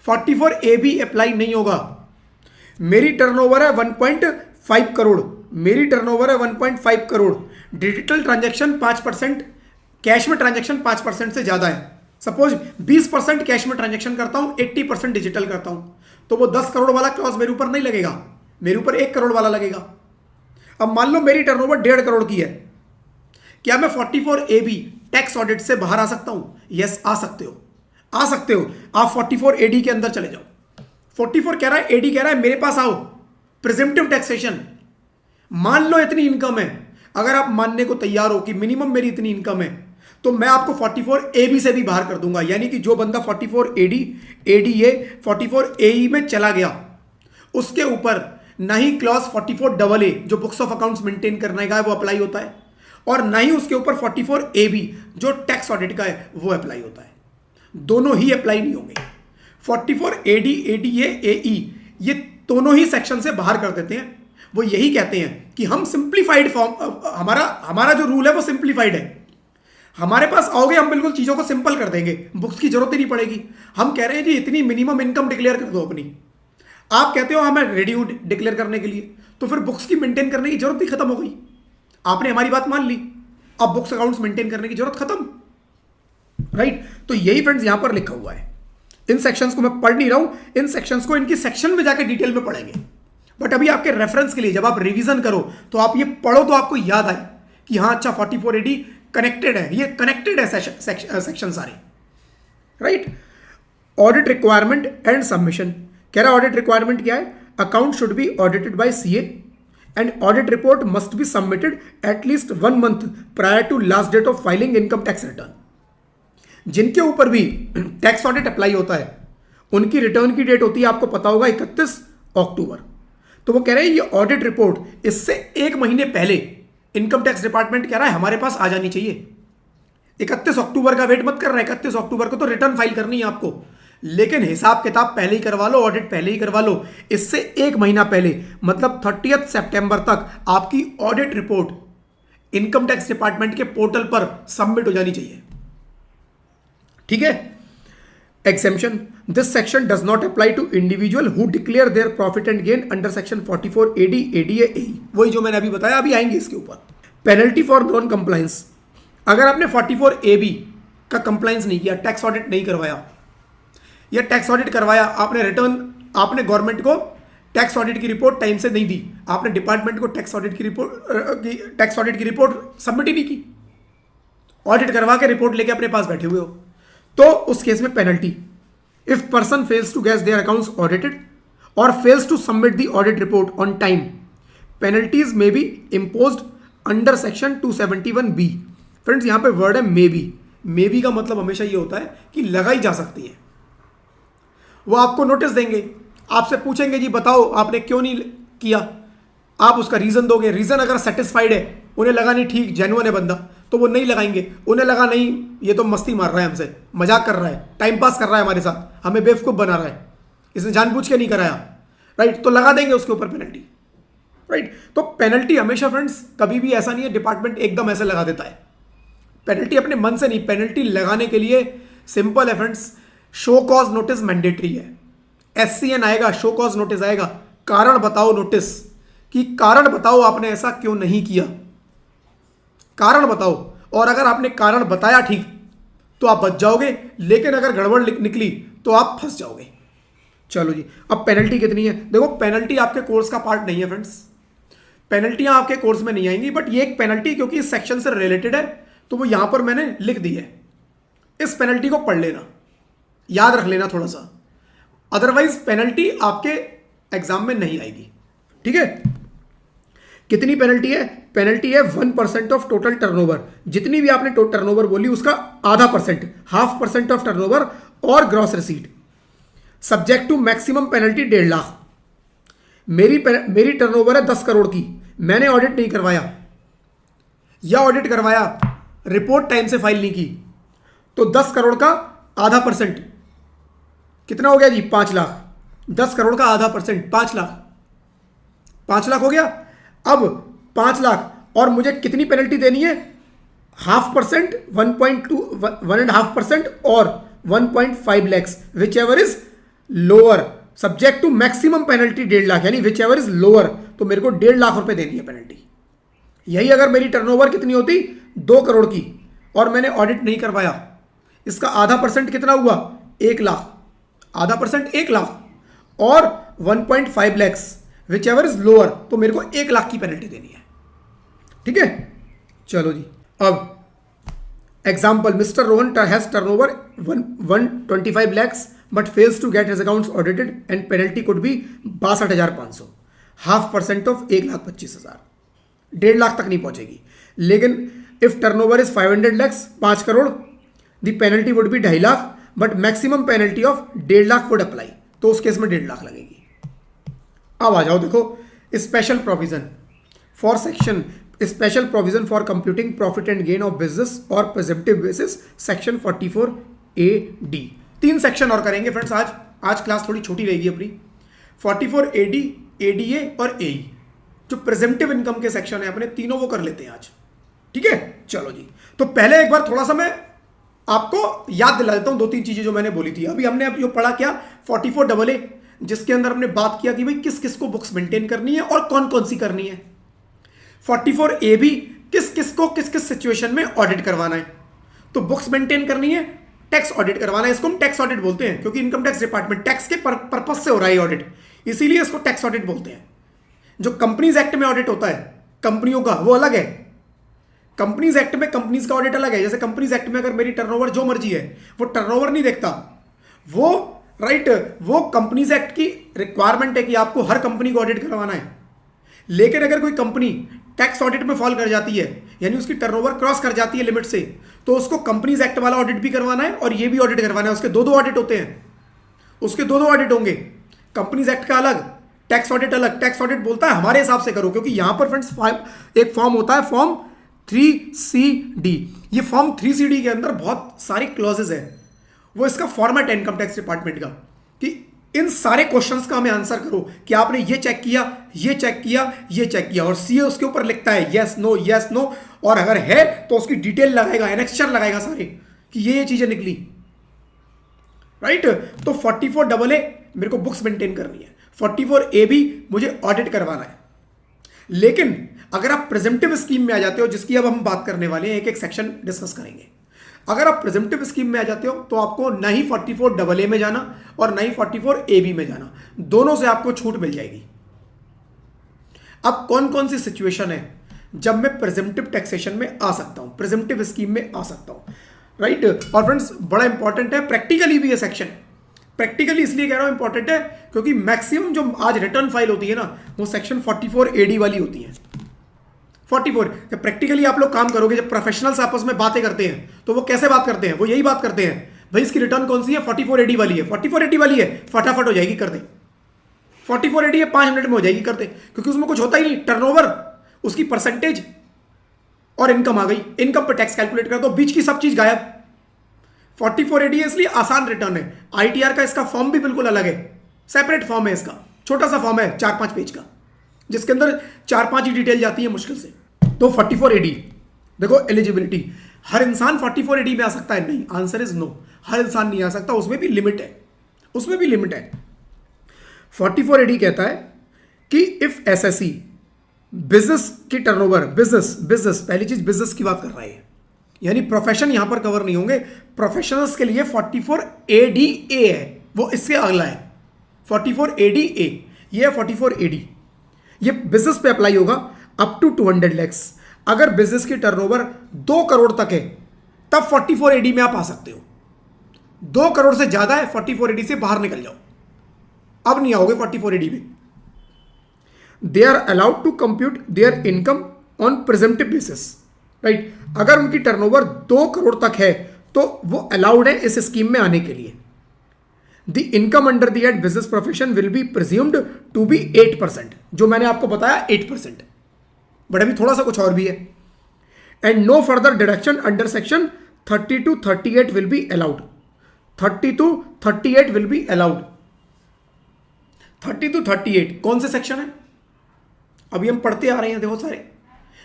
S1: 44 ए बी अप्लाई नहीं होगा। मेरी टर्नओवर है 1.5 करोड़, मेरी टर्नओवर है 1.5 करोड़, डिजिटल ट्रांजैक्शन 5%, कैश में ट्रांजैक्शन 5% से ज्यादा है। सपोज 20% कैश में ट्रांजैक्शन करता हूं, 80% डिजिटल करता हूं, तो वो 10 करोड़ वाला क्लॉज मेरे ऊपर नहीं लगेगा, मेरे ऊपर 1 करोड़ वाला लगेगा। अब मान लो मेरी टर्नओवर 1.5 करोड़ की है, क्या मैं 44 ए बी टैक्स ऑडिट से बाहर आ सकता हूं? यस, आ सकते हो, आ सकते हो। आप 44 एडी के अंदर चले जाओ। 44 कह रहा है, एडी कह रहा है मेरे पास आओ, प्रिजम्पटिव टैक्सेशन। मान लो इतनी इनकम है, अगर आप मानने को तैयार हो कि मिनिमम मेरी इतनी इनकम है, तो मैं आपको 44 ए बी से भी बाहर कर दूंगा। यानी कि जो बंदा 44 एडी, एडीए, 44 एई में चला गया, उसके ऊपर ना ही क्लॉज 44 डबल ए जो बुक्स ऑफ अकाउंट्स मेंटेन करने का है वो अप्लाई होता है, और ना ही उसके ऊपर 44 ए बी जो टैक्स ऑडिट का है वो अप्लाई होता है। दोनों ही अप्लाई नहीं होंगे। 44 एडी, एडीए, एई ये दोनों ही सेक्शन से बाहर कर देते हैं। वो यही कहते हैं कि हम सिंप्लीफाइड फॉर्म, हमारा जो रूल है वो सिंप्लीफाइड है। हमारे पास आओगे, हम बिल्कुल चीजों को सिंपल कर देंगे, बुक्स की जरूरत ही नहीं पड़ेगी। हम कह रहे हैं जी इतनी मिनिमम इनकम डिक्लेयर कर दो अपनी। आप कहते हो हमें रेडी हूं डिक्लेयर करने के लिए, तो फिर बुक्स की मेंटेन करने की जरूरत ही खत्म हो गई। आपने हमारी बात मान ली, अब बुक्स अकाउंट्स मेंटेन करने की जरूरत खत्म, राइट। तो यही फ्रेंड्स यहां पर लिखा हुआ है। इन सेक्शंस को मैं पढ़ नहीं रहा हूं, इन सेक्शंस को इनकी सेक्शन में जाकर डिटेल में पढ़ेंगे। बट अभी आपके रेफरेंस के लिए जब आप रिवीजन करो तो आप ये पढ़ो तो आपको याद आए कि हाँ अच्छा 44 एडी कनेक्टेड है, ये कनेक्टेड है सेक्शन सारे, right. Audit requirement and submission कह रहा है, ऑडिट रिक्वायरमेंट क्या है? Account should be audited by CA and audit report must be submitted at least 1 month prior to last date of filing income tax return. जिनके ऊपर भी tax audit apply होता है उनकी रिटर्न की डेट होती है, आपको पता होगा, 31 अक्टूबर। तो वो कह रहे हैं ये ऑडिट रिपोर्ट इससे 1 महीने पहले इनकम टैक्स डिपार्टमेंट कह रहा है हमारे पास आ जानी चाहिए। 31 अक्टूबर का वेट मत कर रहा है, 31 अक्टूबर को तो रिटर्न फाइल करनी है आपको, लेकिन हिसाब किताब पहले ही करवा लो, ऑडिट पहले ही करवा लो। इससे 1 महीना पहले मतलब 30 सितंबर तक आपकी audit report income tax department के पोर्टल पर सबमिट हो जानी चाहिए, ठीक है। Exemption. This section does not apply to individual who declare their profit and gain under section 44 AD, ADA, AE. वही जो मैंने अभी बताया, अभी आएंगे इसके ऊपर। पेनल्टी फॉर नॉन कंप्लायंस, अगर आपने 44 AB का कंप्लायंस नहीं किया, टैक्स ऑडिट नहीं करवाया, या टैक्स ऑडिट करवाया, आपने रिटर्न, आपने गवर्नमेंट को टैक्स ऑडिट की रिपोर्ट टाइम से नहीं दी, आपने डिपार्टमेंट को टैक्स ऑडिट की रिपोर्ट सबमिट ही नहीं की, ऑडिट करवा के रिपोर्ट लेके अपने पास बैठे हुए हो, तो उस केस में penalty. If person fails to get their accounts audited और fails to submit the audit report on time, penalties may be imposed under section 271B। Friends यहां पे वर्ड है मे बी। मे बी का मतलब हमेशा ये होता है कि लगाई जा सकती है। वो आपको नोटिस देंगे, आपसे पूछेंगे जी बताओ आपने क्यों नहीं किया, आप उसका रीजन दोगे। रीजन अगर सेटिस्फाइड है, उन्हें लगा नहीं ठीक जेन्युइन है बंदा, तो वो नहीं लगाएंगे। उन्हें लगा नहीं ये तो मस्ती मार रहा है हमसे, मजाक कर रहा है, टाइम पास कर रहा है हमारे साथ, हमें बेवकूफ बना रहा है, इसने जानबूझ के नहीं कराया, राइट, तो लगा देंगे उसके ऊपर पेनल्टी, राइट। तो पेनल्टी हमेशा फ्रेंड्स कभी भी ऐसा नहीं है डिपार्टमेंट एकदम ऐसे लगा देता है, पेनल्टी अपने मन से नहीं, पेनल्टी लगाने के लिए सिंपल है friends, show cause notice mandatory है। SCN आएगा, शो कॉज नोटिस आएगा, कारण बताओ नोटिस, कि कारण बताओ आपने ऐसा क्यों नहीं किया, कारण बताओ। और अगर आपने कारण बताया ठीक तो आप बच जाओगे, लेकिन अगर गड़बड़ निकली तो आप फंस जाओगे। चलो जी, अब पेनल्टी कितनी है? देखो पेनल्टी आपके कोर्स का पार्ट नहीं है फ्रेंड्स, पेनल्टियां आपके कोर्स में नहीं आएंगी, बट ये एक पेनल्टी क्योंकि इस सेक्शन से रिलेटेड है तो वो यहां पर मैंने लिख दी है। इस पेनल्टी को पढ़ लेना, याद रख लेना थोड़ा सा, अदरवाइज पेनल्टी आपके एग्जाम में नहीं आएगी, ठीक है। कितनी पेनल्टी है? पेनल्टी है 1% ऑफ टोटल टर्नओवर। जितनी भी आपने टर्नओवर बोली उसका आधा %, 0.5% ऑफ टर्नओवर और gross receipt, subject to maximum penalty 1.5 lakh. मेरी टर्नओवर है 10 करोड़ की, मैंने ऑडिट नहीं करवाया या ऑडिट करवाया, रिपोर्ट टाइम से फाइल नहीं की, तो 10 करोड़ का आधा परसेंट कितना हो गया जी? 5 लाख। 10 करोड़ का आधा परसेंट 5 लाख, 5 लाख हो गया। अब 5 लाख और मुझे कितनी पेनल्टी देनी है? 0.5%, 1.5% और 1.5 lakhs, whichever is lower, subject to maximum penalty 1.5 lakh, यानी विच एवर इज लोअर, तो मेरे को 1.5 लाख रुपए देनी है पेनल्टी। यही अगर मेरी टर्नओवर कितनी होती? 2 करोड़ की, और मैंने ऑडिट नहीं करवाया, इसका आधा परसेंट कितना हुआ? 1 लाख, आधा परसेंट 1 लाख और 1.5 lakhs, whichever is lower, तो मेरे को 1 लाख की पेनल्टी देनी है। ठीक है, चलो जी। अब example, mister Rohan has turnover 125 lakhs but fails to get his accounts audited and penalty could be 62,500, 0.5% of 1,25,000, 1.5 lakh तक नहीं पहुंचेगी। लेकिन if turnover is 500 lakhs, 5 crore, the penalty would be 2.5 lakh but maximum penalty of 1.5 lakh would apply, तो उस केस में 1.5 लाख लगेगी। अब आ जाओ, देखो special provision for section, special provision for computing profit and gain of business और presumptive basis, section 44AD। 3 section और करेंगे फ्रेंड्स आज क्लास थोड़ी छोटी रहेगी अपनी। 44AD, ADA और AE, जो प्रिजम्पटिव इनकम के सेक्शन है अपने, तीनों वो कर लेते हैं आज। ठीक है, चलो जी। तो पहले एक बार थोड़ा सा मैं आपको याद दिला देता हूं 2-3 चीजें जो मैंने बोली थी। अभी हमने जो पढ़ा क्या? 44AA, जिसके अंदर हमने बात किया कि भाई किस किस को बुक्स मेंटेन करनी है और कौन कौन सी करनी है। 44AB, किस किस को किस किस सिचुएशन में ऑडिट करवाना है। तो बुक्स मेंटेन करनी है, टैक्स ऑडिट करवाना है, इसको हम टैक्स ऑडिट बोलते हैं, क्योंकि इनकम टैक्स डिपार्टमेंट टैक्स के पर्पज से हो रहा है ऑडिट, इसीलिए इसको टैक्स ऑडिट बोलते हैं। जो कंपनीज एक्ट में ऑडिट होता है कंपनियों का, वो अलग है। कंपनीज एक्ट में कंपनीज का ऑडिट अलग है। जैसे कंपनीज एक्ट में अगर मेरी टर्नओवर जो मर्जी है, वो टर्नओवर नहीं देखता, वो वो कंपनीज एक्ट की रिक्वायरमेंट है कि आपको हर कंपनी को ऑडिट करवाना है। लेकिन अगर कोई कंपनी टैक्स ऑडिट में फॉल कर जाती है, यानी उसकी टर्नओवर क्रॉस कर जाती है लिमिट से, तो उसको कंपनीज एक्ट वाला ऑडिट भी करवाना है और ये भी ऑडिट करवाना है। उसके 2 ऑडिट होते हैं, उसके 2 ऑडिट होंगे। कंपनीज एक्ट का अलग, टैक्स ऑडिट अलग। टैक्स ऑडिट बोलता है हमारे हिसाब से करो, क्योंकि यहां पर फ्रेंड्स एक फॉर्म होता है, फॉर्म 3CD। ये फॉर्म 3CD के अंदर बहुत सारी क्लॉजेज है। वो इसका फॉर्मेट है इनकम टैक्स डिपार्टमेंट का, कि इन सारे क्वेश्चंस का हमें आंसर करो कि आपने ये चेक किया, ये चेक किया, ये चेक किया, और सीए उसके ऊपर लिखता है यस नो, और अगर है तो उसकी डिटेल लगाएगा, एनेक्स्चर लगाएगा सारे कि ये चीजें निकली। राइट, तो 44AA मेरे को बुक्स मेंटेन करनी है, 44AB मुझे ऑडिट करवाना है। लेकिन अगर आप प्रिजम्पटिव स्कीम में आ जाते हो, जिसकी अब हम बात करने वाले हैं, एक एक सेक्शन डिस्कस करेंगे। अगर आप प्रिजम्पटिव स्कीम में आ जाते हो तो आपको ना ही 44AA में जाना और ना ही 44AB में जाना, दोनों से आपको छूट मिल जाएगी। अब कौन कौन सी सिचुएशन है जब मैं प्रिजम्पटिव टैक्सेशन में आ सकता हूं, प्रिजम्पटिव स्कीम में आ सकता हूं। राइट, और फ्रेंड्स बड़ा इंपॉर्टेंट है, प्रैक्टिकली भी ये सेक्शन। प्रैक्टिकली इसलिए कह रहा हूं इंपॉर्टेंट है क्योंकि मैक्सिमम जो आज रिटर्न फाइल होती है ना, वो सेक्शन 44AD वाली होती है। 44, जब प्रैक्टिकली आप लोग काम करोगे, जब प्रोफेशनल्स आपस में बातें करते हैं, तो वो कैसे बात करते हैं? वो यही बात करते हैं, भाई इसकी रिटर्न कौन सी है? 44AD वाली है। 44AD वाली है, फटाफट हो जाएगी, कर दे। 44AD है, 5 मिनट में हो जाएगी, कर दे, क्योंकि उसमें कुछ होता ही नहीं। टर्नओवर, उसकी परसेंटेज और इनकम आ गई, इनकम पर टैक्स कैलकुलेट कर दो, बीच की सब चीज गायब। 44AD इसलिए आसान रिटर्न है। ITR का इसका फॉर्म भी बिल्कुल अलग है, सेपरेट फॉर्म है इसका, छोटा सा फॉर्म है 4-5 पेज का, जिसके अंदर 4-5 ही डिटेल जाती है मुश्किल से। तो 44AD देखो, एलिजिबिलिटी, हर इंसान 44AD में आ सकता है? नहीं, आंसर इज नो, हर इंसान नहीं आ सकता, उसमें भी लिमिट है, उसमें भी लिमिट है। 44AD कहता है कि इफ SSE बिजनेस की टर्नओवर, बिजनेस पहली चीज बिजनेस की बात कर रहा है, यानी प्रोफेशन यहां पर कवर नहीं होंगे। प्रोफेशनल्स के लिए 44ADA है, वो इससे अगला है 44ADA, ये है 44AD। ये बिजनेस पे अप्लाई होगा अप टू 200 लैक्स। अगर बिजनेस की टर्नओवर 2 करोड़ तक है तब 44AD में आप आ सकते हो। 2 करोड़ से ज्यादा है, 44AD से बाहर निकल जाओ, अब नहीं आओगे 44AD में। They are allowed to compute their income on presumptive basis. Right, अगर उनकी टर्नओवर 2 करोड़ तक है तो वो अलाउड है इस स्कीम में आने के लिए। The income under the head business profession will be presumed to be 8%, जो मैंने आपको बताया 8%, बट अभी थोड़ा सा कुछ और भी है। And no further deduction under section 30 to 38 will be allowed. 30 to 38 will be allowed. 30 to 38 कौन से सेक्शन है? अभी हम पढ़ते आ रहे हैं, देखो सारे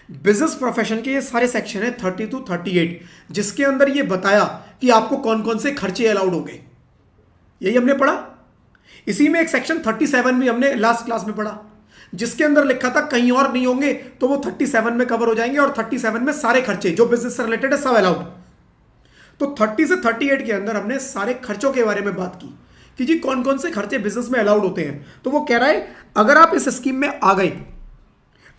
S1: बिजनेस प्रोफेशन के ये सारे सेक्शन है 30 to 38, जिसके अंदर ये बताया कि आपको कौन कौन से खर्चे अलाउड होंगे। यही हमने पढ़ा। इसी में एक सेक्शन 37 भी हमने लास्ट क्लास में पढ़ा, जिसके अंदर लिखा था कहीं और नहीं होंगे तो वो 37 में कवर हो जाएंगे, और 37 में सारे खर्चे जो बिजनेस से रिलेटेड है सब अलाउड। तो 30 से 38 के अंदर हमने सारे खर्चों के बारे में बात की कि जी कौन कौन से खर्चे बिजनेस में अलाउड होते हैं। तो वो कह रहा है अगर आप इस स्कीम में आ गए,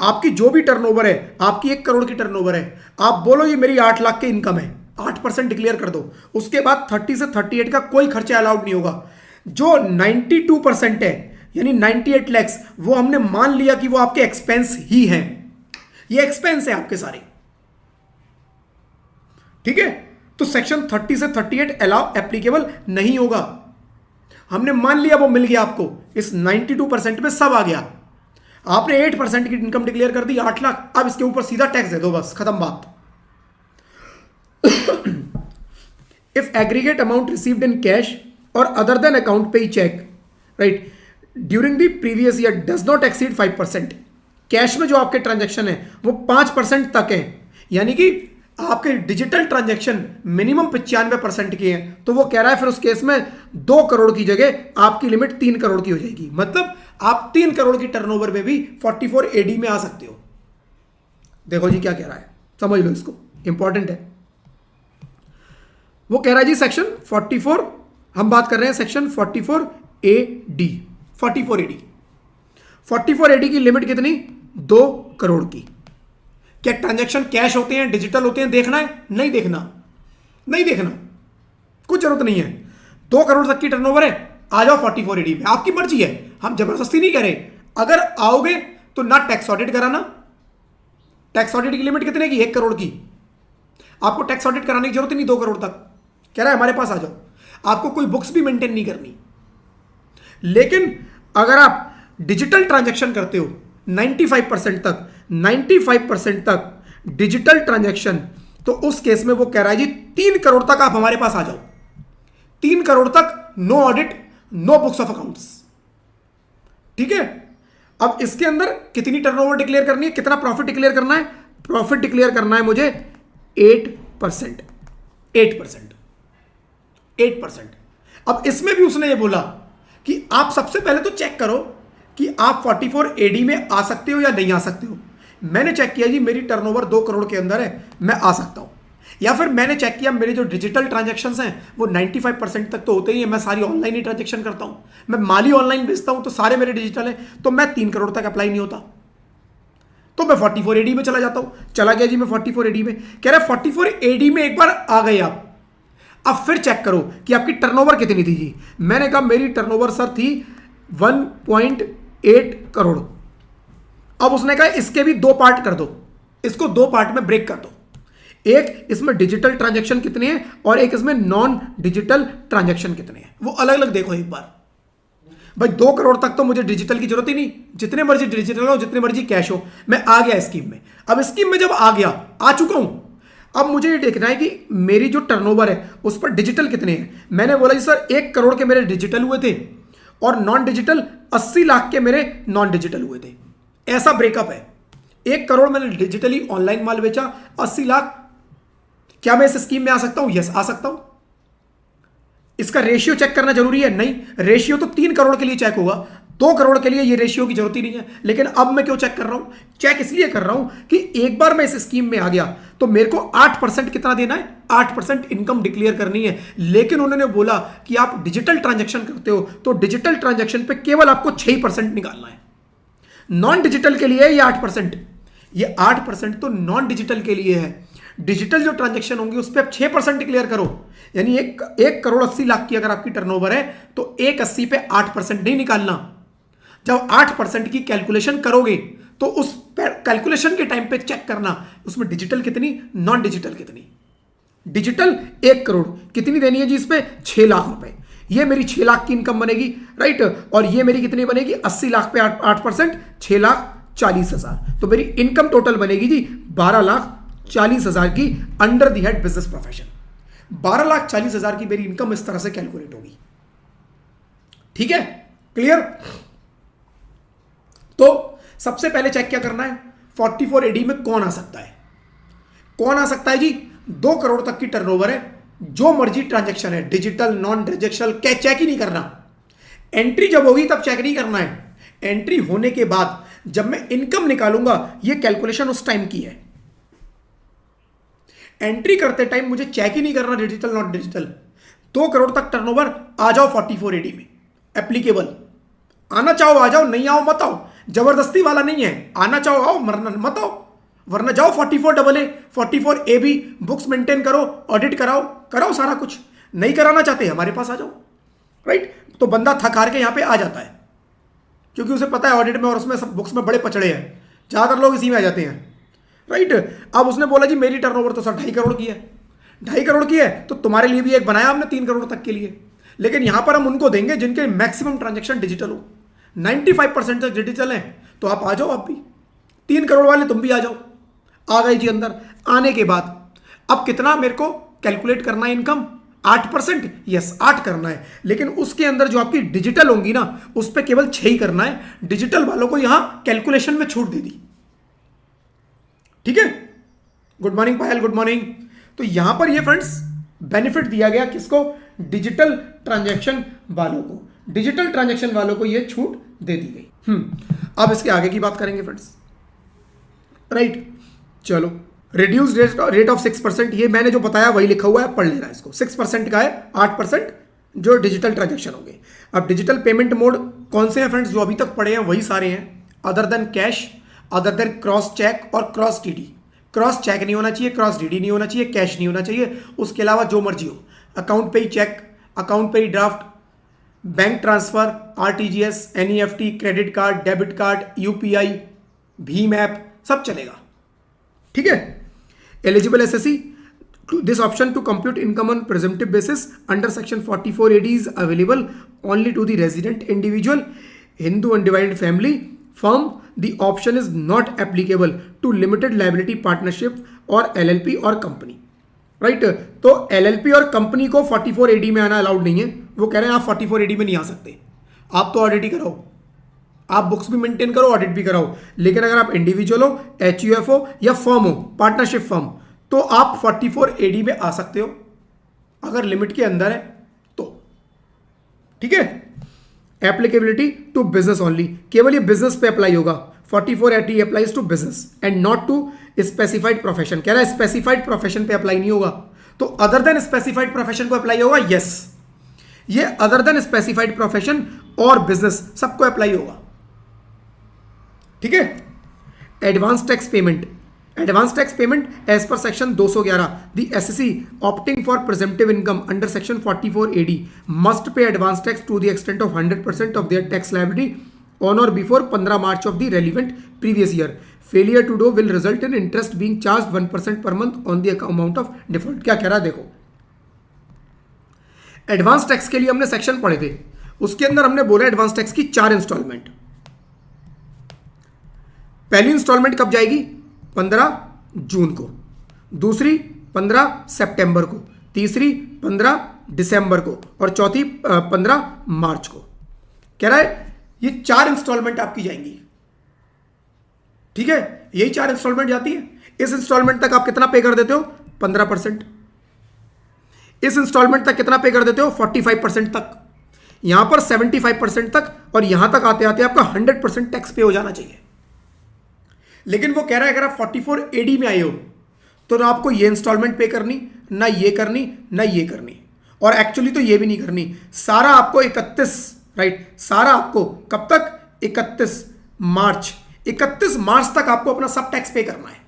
S1: आपकी जो भी टर्नओवर है, आपकी 1 करोड़ की टर्नओवर है, आप बोलो ये मेरी 8 लाख की इनकम है, 8% डिक्लेयर कर दो, उसके बाद 30 से 38 का कोई खर्चा अलाउड नहीं होगा। जो 92% है यानी 98 लैक्स, वो हमने मान लिया कि वो आपके एक्सपेंस ही हैं, ये एक्सपेंस है आपके सारे, ठीक है। तो सेक्शन 30 से 38 अलाउ एप्लीकेबल नहीं होगा। हमने मान लिया वो मिल गया आपको, इस 92% में सब आ गया। आपने 8% की इनकम डिक्लेयर कर दी, 8 लाख, अब इसके ऊपर सीधा टैक्स दे दो, बस खत्म बात। If aggregate amount received in cash और other than account payee cheque, right, during the previous year does not exceed 5%, cash में जो आपके ट्रांजैक्शन है वो 5% तक है, यानी कि आपके डिजिटल ट्रांजैक्शन मिनिमम 95% की है, तो वो कह रहा है फिर उस केस में 2 करोड़ की जगह आपकी लिमिट 3 करोड़ की हो जाएगी। मतलब आप 3 करोड़ की टर्नओवर में भी 44 AD में आ सकते हो। देखो जी क्या कह रहा है, समझ लो इसको, इंपॉर्टेंट है। वो कह रहा है जी सेक्शन 44, हम बात कर रहे हैं सेक्शन 44 AD। 44 AD की लिमिट कितनी? 2 करोड़ की। क्या ट्रांजैक्शन कैश होते हैं, डिजिटल होते हैं, देखना है? नहीं देखना, नहीं देखना, कुछ जरूरत नहीं है। 2 करोड़ तक की टर्नओवर है, आ जाओ 44 AD में, आपकी मर्जी है, हम जबरदस्ती नहीं करें। अगर आओगे तो ना टैक्स ऑडिट कराना, टैक्स ऑडिट की लिमिट कितने की? 1 करोड़ की। आपको टैक्स ऑडिट कराने की जरूरत ही नहीं 2 करोड़ तक। कह रहा है हमारे पास आ जाओ, आपको कोई बुक्स भी मेंटेन नहीं करनी। लेकिन अगर आप डिजिटल ट्रांजैक्शन करते हो 95% तक डिजिटल ट्रांजैक्शन, तो उस केस में वो कह रहा है जी 3 करोड़ तक आप हमारे पास आ जाओ। 3 करोड़ तक no audit, no books of accounts, ठीक है। अब इसके अंदर कितनी टर्नओवर डिक्लेयर करनी है, कितना प्रॉफिट डिक्लेयर करना है? प्रॉफिट डिक्लेयर करना है मुझे 8%। 8%। अब इसमें भी उसने ये बोला कि आप सबसे पहले तो चेक करो कि आप 44 AD में आ सकते हो या नहीं आ सकते हो। मैंने चेक किया जी मेरी टर्नओवर 2 करोड़ के अंदर है, मैं आ सकता हूं। या फिर मैंने चेक किया मेरे जो डिजिटल ट्रांजैक्शंस हैं वो 95% तक तो होते ही हैं, मैं सारी ऑनलाइन ही ट्रांजैक्शन करता हूं, मैं माली ऑनलाइन बेचता हूं, तो सारे मेरे डिजिटल हैं, तो मैं 3 करोड़ तक अप्लाई नहीं होता, तो मैं 44 AD में चला जाता हूं। चला गया जी मैं 44 AD में। कह रहा है 44 AD में एक बार आ गए आप, अब फिर चेक करो कि आपकी टर्नओवर कितनी थी जी। मैंने कहा मेरी टर्नओवर सर थी 1.8 करोड़। अब उसने कहा इसके भी 2 पार्ट कर दो, इसको 2 पार्ट में ब्रेक कर दो। एक इसमें डिजिटल ट्रांजैक्शन कितने हैं और एक इसमें नॉन डिजिटल ट्रांजैक्शन कितने हैं, वो अलग अलग देखो एक बार। भाई 2 करोड़ तक तो मुझे डिजिटल की जरूरत ही नहीं, जितने मर्जी डिजिटल हो, जितने मर्जी कैश हो, मैं आ गया स्कीम में। अब स्कीम में जब आ गया, आ चुका हूं, अब मुझे ये देखना है कि मेरी जो टर्नओवर है उस पर डिजिटल कितने हैं। मैंने बोला जी सर 1 करोड़ के मेरे डिजिटल हुए थे और नॉन डिजिटल 80 लाख के मेरे नॉन डिजिटल हुए थे, ऐसा ब्रेकअप है। 1 करोड़ मैंने डिजिटली ऑनलाइन माल बेचा, 80 लाख। क्या मैं इस स्कीम में आ सकता हूं? यस, आ सकता हूं। इसका रेशियो चेक करना जरूरी है? नहीं, रेशियो तो 3 करोड़ के लिए चेक होगा, 2 करोड़ के लिए ये रेशियो की जरूरत ही नहीं है। लेकिन अब मैं क्यों चेक कर रहा हूं? चेक इसलिए कर रहा हूं कि एक बार मैं इस स्कीम में आ गया तो मेरे को 8% कितना देना है? 8% इनकम डिक्लेयर करनी है। लेकिन उन्होंने बोला कि आप डिजिटल ट्रांजैक्शन करते हो तो डिजिटल ट्रांजैक्शन पे केवल आपको 6% निकालना है। नॉन डिजिटल के लिए ये 8%, ये 8% तो नॉन डिजिटल के लिए है। डिजिटल जो ट्रांजैक्शन होंगे उस पर आप 6% डिक्लेयर करो, यानी 1 करोड़ 80 लाख की अगर आपकी टर्नओवर है तो 180 पे 8% नहीं निकालना। जब 8% की कैलकुलेशन करोगे तो उस कैलकुलेशन के टाइम पे चेक करना उसमें डिजिटल कितनी, नॉन डिजिटल कितनी। डिजिटल 1 करोड़ कितनी देनी है जी इस पे? 6 लाख रुपए, ये मेरी 6 लाख की इनकम बनेगी, राइट। और ये मेरी कितनी बनेगी, 80 लाख पे 8%, 6,40,000। तो मेरी इनकम टोटल बनेगी जी 12,40,000 की under the head business profession. 12,40,000 की मेरी इनकम इस तरह से कैलकुलेट होगी। ठीक है, क्लियर। तो सबसे पहले चेक क्या करना है, 44 AD में कौन आ सकता है। कौन आ सकता है जी, 2 करोड़ तक की टर्नओवर है, जो मर्जी ट्रांजैक्शन है, डिजिटल नॉन डिजिटल, चेक ही नहीं करना। एंट्री जब होगी तब चेक नहीं करना है, एंट्री होने के बाद जब मैं इनकम निकालूंगा, यह कैलकुलेशन उस टाइम की है। एंट्री करते टाइम मुझे चेक ही नहीं करना डिजिटल नॉट डिजिटल। 2 करोड़ तक टर्नओवर, आ जाओ 44 AD में एप्लीकेबल। आना चाहो आ जाओ, नहीं आओ मत आओ, जबरदस्ती वाला नहीं है। आना चाहो आओ, मरना मत आओ, वरना जाओ 44 AA 44 AB बुक्स मेंटेन करो, ऑडिट कराओ सारा कुछ। नहीं कराना चाहते हमारे पास आ जाओ, राइट। तो बंदा थक हार के यहां पे आ जाता है, क्योंकि उसे पता है ऑडिट में और उसमें सब बुक्स में बड़े पचड़े हैं, ज्यादातर लोग इसी में आ जाते हैं, राइट। अब उसने बोला जी मेरी टर्नओवर तो सर 2.5 करोड़ की है, 2.5 करोड़ की है, तो तुम्हारे लिए भी एक बनाया हमने 3 करोड़ तक के लिए। लेकिन यहां पर हम उनको देंगे जिनके मैक्सिमम ट्रांजेक्शन डिजिटल हो, 95% तक डिजिटल है। तो आप आ जाओ, आप भी 3 करोड़ वाले तुम भी आ जाओ। आ गए जी अंदर। आने के बाद अब कितना मेरे को कैलकुलेट करना है इनकम, 8%, यस 8 करना है। लेकिन उसके अंदर जो आपकी डिजिटल होंगी ना, उस पर केवल 6 ही करना है। डिजिटल वालों को यहां कैलकुलेशन में छूट दे दी। ठीक है, गुड मॉर्निंग पायल, गुड मॉर्निंग। तो यहां पर ये फ्रेंड्स बेनिफिट दिया गया किसको, डिजिटल ट्रांजैक्शन वालों को। डिजिटल ट्रांजैक्शन वालों को ये छूट दे दी गई। अब इसके आगे की बात करेंगे फ्रेंड्स, राइट। चलो, रिड्यूस रेट ऑफ 6%, ये मैंने जो बताया वही लिखा हुआ है, पढ़ लेना इसको। 6% का है, 8% जो डिजिटल ट्रांजैक्शन होंगे। अब डिजिटल पेमेंट मोड कौन से हैं फ्रेंड्स, जो अभी तक पढ़े हैं वही सारे हैं। Other than cash, other than cross cheque और क्रॉस DD। क्रॉस चेक नहीं होना चाहिए, क्रॉस DD नहीं होना चाहिए, कैश नहीं होना चाहिए। उसके अलावा जो मर्जी हो, अकाउंट पे ही चेक, अकाउंट पे ही draft, bank transfer, RTGS, NEFT, credit card, debit card, UPI, Bhim app, सब चलेगा। ठीक है। Eligible SSE, this option to compute income on presumptive basis under section 44 AD is available only to the resident individual, Hindu undivided family firm. The option is not applicable to limited liability partnership और LLP और company, right. तो LLP और company को 44 AD में आना allowed नहीं है। वो कह रहे हैं आप 44 AD में नहीं आ सकते, आप तो ऑडिट ही कराओ, आप बुक्स भी मेंटेन करो, ऑडिट भी कराओ। लेकिन अगर आप इंडिविजुअल हो, HUF हो या फर्म हो, पार्टनरशिप फर्म, तो आप 44 AD में आ सकते हो अगर लिमिट के अंदर है तो। ठीक है। एप्लीकेबिलिटी टू बिजनेस ओनली, केवल ये बिजनेस पे अप्लाई होगा। 44 AD applies to business and not to specified profession. कह रहा है स्पेसिफाइड प्रोफेशन पे अप्लाई नहीं होगा, तो अदर देन स्पेसिफाइड प्रोफेशन को अप्लाई होगा। यस, ये अदर देन स्पेसिफाइड प्रोफेशन और बिजनेस सबको अप्लाई होगा। ठीक है। Advance tax payment, advance tax payment as per section 211, the SSE opting for presumptive income under section 44 AD must pay advance tax to the extent of 100% of their tax liability on और before 15 March of the relevant previous year. Failure to do will result in interest being charged 1% per month on the amount of default. क्या कह रहा है देखो, advance tax के लिए हमने section पढ़े थे, उसके अंदर हमने बोला एडवांस टैक्स की 4 इंस्टॉलमेंट। पहली इंस्टॉलमेंट कब जाएगी, 15 जून को, दूसरी 15 सितंबर को, तीसरी 15 दिसंबर को और चौथी 15 मार्च को। कह रहा है ये 4 इंस्टॉलमेंट आपकी जाएंगी। ठीक है, यही 4 इंस्टॉलमेंट जाती है। इस इंस्टॉलमेंट तक आप कितना पे कर देते हो, 15%। इस इंस्टॉलमेंट तक कितना पे कर देते हो, 45% तक। यहां पर 75% तक, और यहां तक आते आते आपका 100% टैक्स पे हो जाना चाहिए। लेकिन वो कह रहा है अगर आप 44 AD में आए हो तो ना आपको ये इंस्टॉलमेंट पे करनी, ना ये करनी, ना ये करनी, और एक्चुअली तो ये भी नहीं करनी। सारा आपको 31, राइट, सारा आपको कब तक, 31 मार्च, 31 मार्च तक आपको अपना सब टैक्स पे करना है।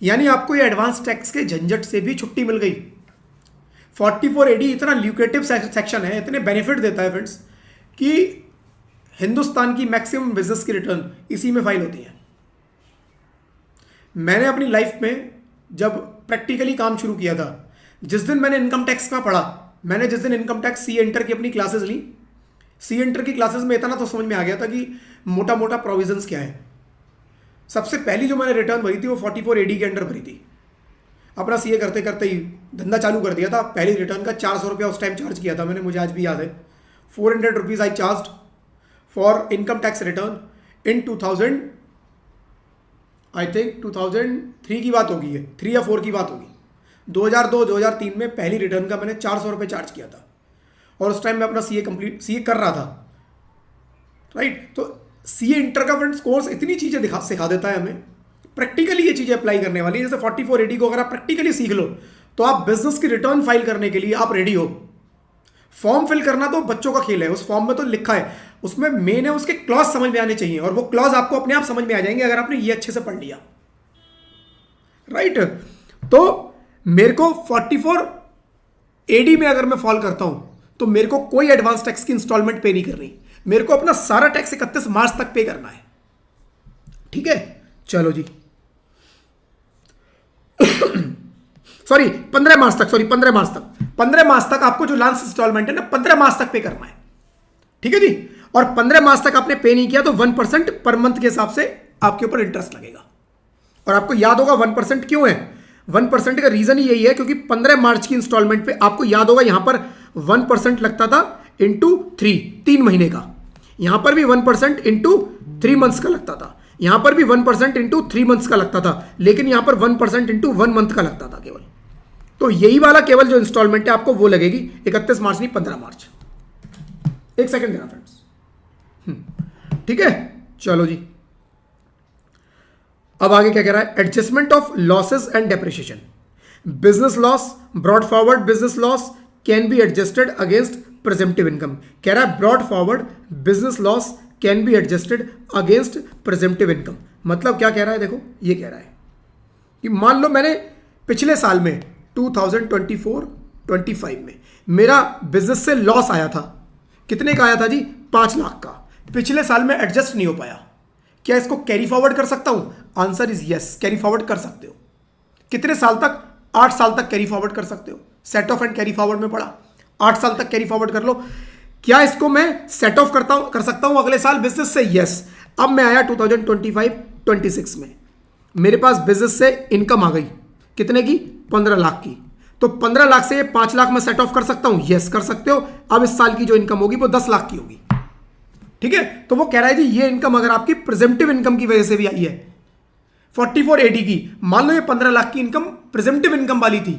S1: यानी आपको ये एडवांस टैक्स के झंझट से भी छुट्टी मिल गई। 44 AD इतना ल्यूक्रेटिव सेक्शन है, इतने बेनिफिट देता है फ्रेंड्स, कि हिंदुस्तान की मैक्सिमम बिजनेस की रिटर्न इसी में फाइल होती है। मैंने अपनी लाइफ में जब प्रैक्टिकली काम शुरू किया था, जिस दिन मैंने इनकम टैक्स का पढ़ा, मैंने जिस दिन इनकम टैक्स सी एंटर की अपनी क्लासेस ली, सी एंटर की क्लासेस में इतना तो समझ में आ गया था कि मोटा मोटा प्रोविजंस क्या है। सबसे पहली जो मैंने रिटर्न भरी थी वो 44 एडी के अंडर भरी थी। अपना सीए करते करते ही धंधा चालू कर दिया था। पहली रिटर्न का 400 रुपया उस टाइम चार्ज किया था मैंने, मुझे आज भी याद है। 400 rupees I charge for income tax return in 2000, I think 2003 की बात होगी, है 3 या 4 की बात होगी। 2002-2003 में पहली रिटर्न का मैंने 400 रुपये चार्ज किया था और उस टाइम मैं अपना सीए कर रहा था, राइट। तो सीए इंटर का फ्रेंड्स कोर्स इतनी चीज़ें सिखा देता है हमें, प्रैक्टिकली ये चीज़ें अप्लाई करने वाली है। जैसे 44 एडी को अगर आप प्रैक्टिकली सीख लो तो आप बिजनेस की रिटर्न फाइल करने के लिए आप रेडी हो। फॉर्म फिल करना तो बच्चों का खेल है, उस फॉर्म में तो लिखा है, उसमें मेन है उसके क्लॉज समझ में आने चाहिए और वो क्लॉज आपको अपने आप समझ में आ जाएंगे अगर आपने ये अच्छे से पढ़ लिया, राइट। तो मेरे को 44 एडी में अगर मैं फॉल करता हूं तो मेरे को कोई एडवांस टैक्स की इंस्टॉलमेंट पे नहीं करनी, मेरे को अपना सारा टैक्स 31 मार्च तक पे करना है, ठीक है। चलो जी सॉरी 15 मार्च तक, 15 मार्च तक आपको जो लास्ट इंस्टॉलमेंट है ना 15 मार्च तक पे करना है, ठीक है जी। और 15 मार्च तक आपने पे नहीं किया तो 1% पर मंथ के हिसाब से आपके ऊपर इंटरेस्ट लगेगा। और आपको याद होगा 1% क्यों है, 1% का रीजन ही यही है क्योंकि 15 मार्च की इंस्टॉलमेंट पे आपको याद होगा यहां पर 1% लगता था इंटू 3 महीने का, यहां पर भी 1% इंटू 3 मंथ्स का लगता था, यहां पर भी 1% इंटू 3 मंथ्स का लगता था, लेकिन यहां पर 1% इंटू 1 मंथ का लगता था केवल। तो यही वाला केवल जो इंस्टॉलमेंट है आपको वो लगेगी 31 मार्च नहीं 15 मार्च। एक सेकंड देना फ्रेंड्स, ठीक है। चलो जी अब आगे क्या कह रहा है, adjustment of losses and depreciation. Business loss, broad forward business loss can be adjusted against प्रेजेंटिव income. कह रहा है broad forward business loss can be adjusted against प्रेजेंटिव income. मतलब क्या कह रहा है, देखो ये कह रहा है कि मान लो मैंने पिछले साल में 2024-25 में मेरा बिजनेस से लॉस आया था, कितने का आया था जी, 5 लाख का। पिछले साल में एडजस्ट नहीं हो पाया, क्या इसको कैरी फॉरवर्ड कर सकता हूं? Answer is yes, carry forward कर सकते हो। कितने साल तक? 8 साल तक कैरी फॉरवर्ड कर सकते हो। Set of and carry forward में पढ़ा, 8 साल तक कैरी फॉरवर्ड कर लो। क्या इसको मैं सेट ऑफ कर सकता हूं अगले साल बिजनेस से? यस। अब मैं आया 2025-26 में, मेरे पास बिजनेस से इनकम आ गई, कितने की? 15 लाख की। तो 15 लाख से 5 लाख में सेट ऑफ कर सकता हूं? यस कर सकते हो। अब इस साल की जो इनकम होगी वो 10 लाख की होगी, ठीक है। तो वो कह रहा है जी ये इनकम अगर आपकी प्रेजेंटिव इनकम की वजह से भी आई है 44 एडी की, मान लो ये 15 लाख की इनकम प्रेजेंटिव इनकम वाली थी,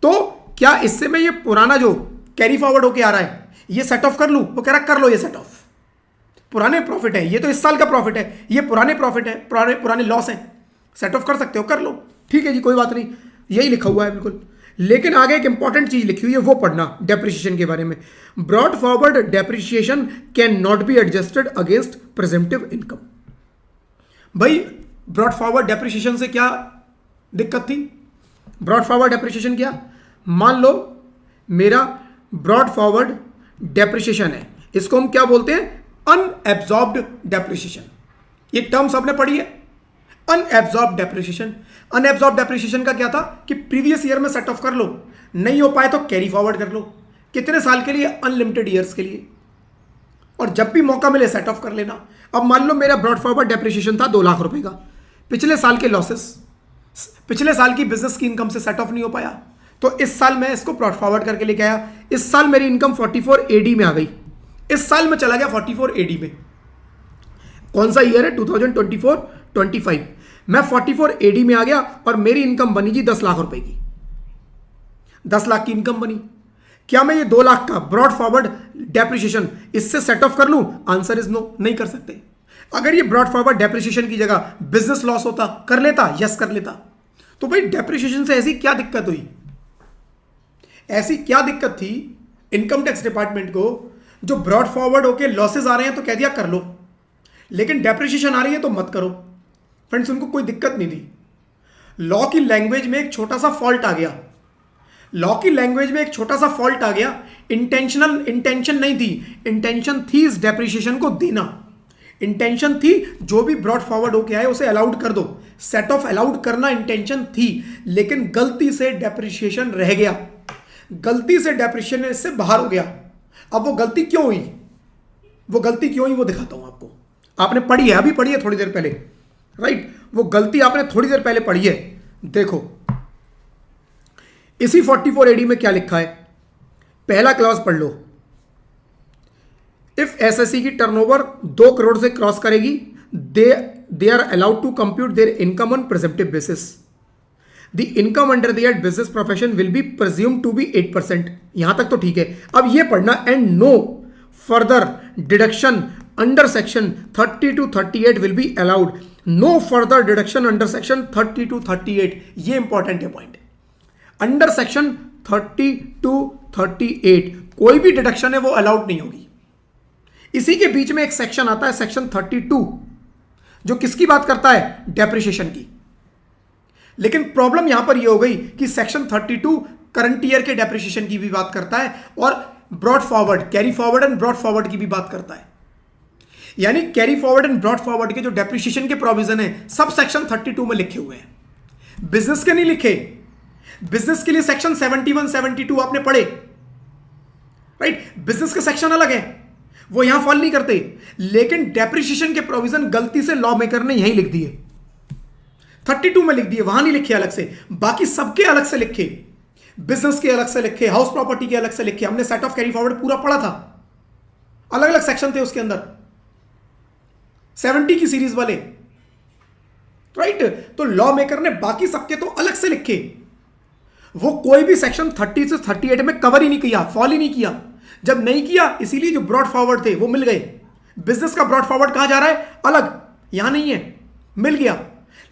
S1: तो क्या इससे मैं ये पुराना जो कैरी फॉरवर्ड होके आ रहा है ये सेट ऑफ कर लूं? वो कह रहा कर लो ये सेट ऑफ, पुराने प्रॉफिट है, ये तो इस साल का प्रॉफिट है, ये पुराने प्रॉफिट है, पुराने लॉस है, सेट ऑफ कर सकते हो, कर लो, ठीक है जी, कोई बात नहीं, यही लिखा हुआ है बिल्कुल। लेकिन आगे एक इंपॉर्टेंट चीज लिखी हुई है, वो पढ़ना डेप्रिसिएशन के बारे में। Brought forward depreciation can not be adjusted against प्रेजेंटिव income. भाई ब्रॉड फॉरवर्ड डेप्रिसिएशन से क्या दिक्कत थी? ब्रॉड फॉरवर्ड डेप्रिसिएशन क्या, मान लो मेरा ब्रॉड फॉरवर्ड डेप्रिसिएशन है, इसको हम क्या बोलते हैं? Unabsorbed depreciation. ये टर्म सबने पढ़ी है, अनएब्जॉर्ब्ड डेप्रिसिएशन। अनएब्जॉर्ब्ड डेप्रिसिएशन का क्या था कि प्रीवियस ईयर में सेट ऑफ कर लो, नहीं हो पाए तो कैरी फॉरवर्ड कर लो, कितने साल के लिए? अनलिमिटेड ईयर्स के लिए, और जब भी मौका मिले सेट ऑफ कर लेना। अब मान लो मेरा ब्रॉड फॉरवर्ड डेप्रिसिएशन था 2 लाख रुपए का, पिछले साल के लॉसेस, पिछले साल की बिजनेस की इनकम से सेट ऑफ नहीं हो पाया, तो इस साल मैं इसको ब्रॉड फॉरवर्ड करके लेके आया। इस साल मेरी इनकम 44 एडी में आ गई, इस साल में चला गया 44 एडी में। कौन सा ईयर है? 2024-25। मैं 44 एडी में आ गया और मेरी इनकम बनी जी 10 लाख रुपए की, 10 लाख की इनकम बनी। क्या मैं ये 2 लाख का ब्रॉड फॉरवर्ड डेप्रिसिएशन इससे सेट ऑफ कर लूं? आंसर इज नो, नहीं कर सकते। अगर ये ब्रॉड फॉरवर्ड डेप्रिसिएशन की जगह बिजनेस लॉस होता, कर लेता? यस कर लेता। तो भाई डेप्रिसिएशन से ऐसी क्या दिक्कत हुई, ऐसी क्या दिक्कत थी इनकम टैक्स डिपार्टमेंट को, जो ब्रॉड फॉरवर्ड होके लॉसेस आ रहे हैं तो कह दिया कर लो, लेकिन डेप्रिसिएशन आ रही है तो मत करो। फ्रेंड्स उनको कोई दिक्कत नहीं थी, लॉ की लैंग्वेज में एक छोटा सा फॉल्ट आ गया, लॉ की लैंग्वेज में एक छोटा सा फॉल्ट आ गया। इंटेंशन नहीं थी, इंटेंशन थी इस डेप्रिसिएशन को देना, इंटेंशन थी जो भी ब्रॉड फॉरवर्ड होके आए उसे अलाउड कर दो, सेट ऑफ अलाउड करना इंटेंशन थी, लेकिन गलती से डेप्रिसिएशन रह गया। गलती से डेप्रिसिएशन इससे बाहर हो गया। अब वो गलती क्यों हुई, वो दिखाता हूं आपको। आपने पढ़ी है, अभी पढ़ी है थोड़ी देर पहले, राइट? वो गलती आपने थोड़ी देर पहले पढ़ी है। देखो इसी 44 AD में क्या लिखा है, पहला क्लॉज पढ़ लो। इफ एसएससी की टर्नओवर 2 करोड़ से क्रॉस करेगी, they are allowed to compute their income on presumptive basis. The income under their business profession will be presume to be 8%। यहां तक तो ठीक है। अब ये पढ़ना, and no further deduction under section 30 to 38 will be allowed. No further deduction under section 30 to 38, ये important है पॉइंट। अंडर सेक्शन 30 to 38 कोई भी डिडक्शन है वो अलाउड नहीं होगी। इसी के बीच में एक सेक्शन आता है सेक्शन 32, जो किसकी बात करता है, डेप्रिसिएशन की। लेकिन प्रॉब्लम यहां पर ये हो गई कि सेक्शन 32 करंट ईयर के डेप्रिसिएशन की भी बात करता है और brought forward, carry forward and brought forward की भी बात करता है। यानी carry forward and brought forward के जो डेप्रिसिएशन के प्रोविजन है सब सेक्शन 32 में लिखे हुए हैं, बिजनेस के नहीं लिखे। बिजनेस के लिए सेक्शन 71, 72 आपने पढ़े, राइट? बिजनेस के सेक्शन अलग है, वो यहां फॉलो नहीं करते। लेकिन डेप्रिसिएशन के प्रोविजन गलती से लॉ मेकर ने यहीं लिख दिए, 32 में लिख दिए, वहां नहीं लिखे अलग से। बाकी सबके अलग से लिखे, बिजनेस के अलग से लिखे, हाउस प्रॉपर्टी के अलग से लिखे। हमने सेट ऑफ कैरी फॉरवर्ड पूरा पढ़ा था, अलग अलग सेक्शन थे उसके अंदर, 70 की सीरीज वाले, राइट? तो लॉ मेकर ने बाकी सबके तो अलग से लिखे, वो कोई भी सेक्शन 30 से 38 में कवर ही नहीं किया, फॉलो ही नहीं किया। जब नहीं किया, इसीलिए जो ब्रॉड फॉरवर्ड थे वो मिल गए। बिजनेस का ब्रॉड फॉरवर्ड कहां जा रहा है, अलग, यहां नहीं है, मिल गया।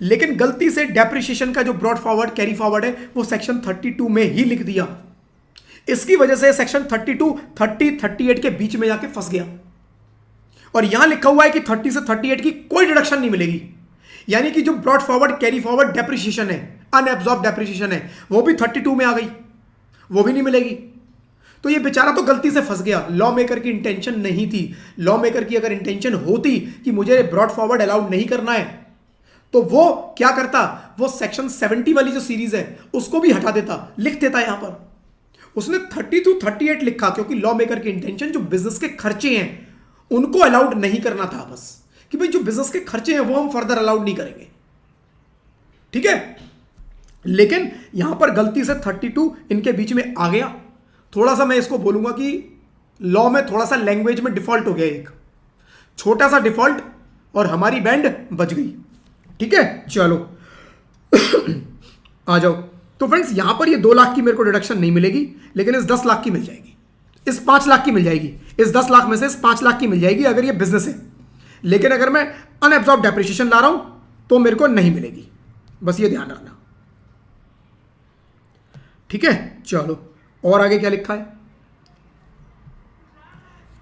S1: लेकिन गलती से डेप्रिसिएशन का जो ब्रॉड फॉरवर्ड कैरी फॉरवर्ड है वो सेक्शन 32 में ही लिख दिया। इसकी वजह से सेक्शन 32, 30, 38 के बीच में जाके फंस गया। और यहां लिखा हुआ है कि 30 से 38 की कोई डिडक्शन नहीं मिलेगी। यानी कि जो brought forward carry forward depreciation है, अनएब्जॉर्ब डेप्रिसिएशन है, वो भी 32 में आ गई, वो भी नहीं मिलेगी। तो ये बेचारा तो गलती से फंस गया। लॉ मेकर की इंटेंशन नहीं थी। लॉ मेकर की अगर इंटेंशन होती कि मुझे ब्रॉड फॉरवर्ड अलाउड नहीं करना है, तो वो क्या करता, वो सेक्शन 70 वाली जो सीरीज है उसको भी हटा देता, लिख देता। यहां पर उसने 30 to 38 लिखा क्योंकि लॉ मेकर की इंटेंशन जो बिजनेस के खर्चे हैं उनको अलाउड नहीं करना था, बस कि भाई जो बिजनेस के खर्चे हैं वो हम फर्दर अलाउड नहीं करेंगे, ठीक है? लेकिन यहां पर गलती से 32 इनके बीच में आ गया। थोड़ा सा मैं इसको बोलूंगा कि लॉ में थोड़ा सा लैंग्वेज में डिफॉल्ट हो गया, एक छोटा सा डिफॉल्ट, और हमारी बैंड बच गई, ठीक है? चलो आ जाओ। तो फ्रेंड्स यहां पर ये 2 लाख की मेरे को डिडक्शन नहीं मिलेगी, लेकिन इस 10 लाख की मिल जाएगी, इस 5 लाख की मिल जाएगी, इस 10 लाख में से इस 5 लाख की मिल जाएगी अगर ये बिजनेस है। लेकिन अगर मैं अनएब्जॉर्ब डेप्रिसिएशन ला रहा हूं तो मेरे को नहीं मिलेगी, बस ये ध्यान रखना, ठीक है? चलो और आगे क्या लिखा है,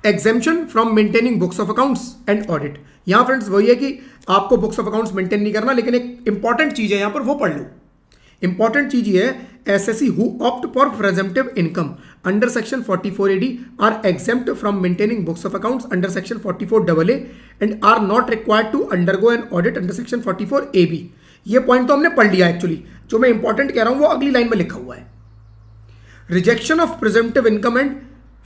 S1: exemption from maintaining books of accounts and audit. यहां फ्रेंड्स वही है कि आपको बुक्स ऑफ अकाउंट्स मेंटेन नहीं करना, लेकिन एक इंपॉर्टेंट चीज है यहां पर, वो पढ़ लो। इंपॉर्टेंट चीज ये है, SSC who opt for presumptive income under section 44 AD are exempt from maintaining books of accounts under section 44 AA and are not required to undergo an audit under section 44 AB। ये point तो हमने पढ़ लिया actually, जो मैं important कह रहा हूं वो अगली लाइन में लिखा हुआ है। Rejection of presumptive income and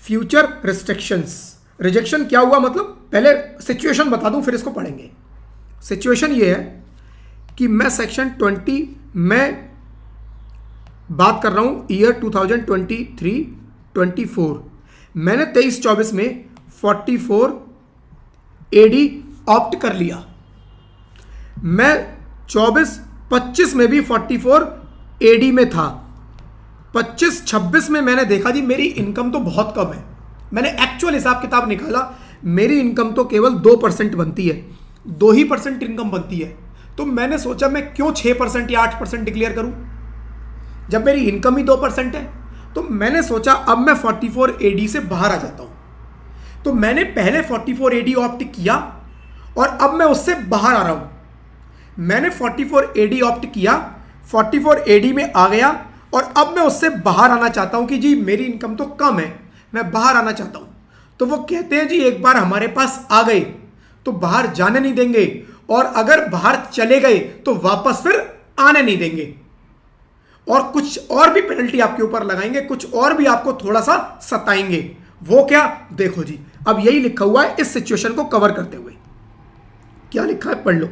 S1: future restrictions. Rejection क्या हुआ, मतलब पहले सिचुएशन बता दूं फिर इसको पढ़ेंगे। सिचुएशन ये है कि मैं सेक्शन 20 में बात कर रहा हूं ईयर 2023-24, मैंने 23-24 में 44 AD ऑप्ट कर लिया। मैं 24-25 में भी 44 AD में था। 25-26 में मैंने देखा जी मेरी इनकम तो बहुत कम है, मैंने एक्चुअल हिसाब किताब निकाला, मेरी इनकम तो केवल 2% बनती है, 2 ही % इनकम बनती है। तो मैंने सोचा मैं क्यों 6% या 8% डिक्लेयर करूं जब मेरी इनकम ही 2% है। तो मैंने सोचा अब मैं 44 AD से बाहर आ जाता हूं। तो मैंने पहले 44 AD ऑप्ट किया और अब मैं उससे बाहर आ रहा हूं। मैंने 44 AD ऑप्ट किया, 44 AD में आ गया और अब मैं उससे बाहर आना चाहता हूं कि जी मेरी इनकम तो कम है, मैं बाहर आना चाहता हूं। तो वो कहते हैं जी एक बार हमारे पास आ गए तो बाहर जाने नहीं देंगे, और अगर बाहर चले गए तो वापस फिर आने नहीं देंगे। और कुछ और भी पेनल्टी आपके ऊपर लगाएंगे, कुछ और भी आपको थोड़ा सा सताएंगे। वो क्या, देखो जी, अब यही लिखा हुआ है इस सिचुएशन को कवर करते हुए। क्या लिखा है, पढ़ लो।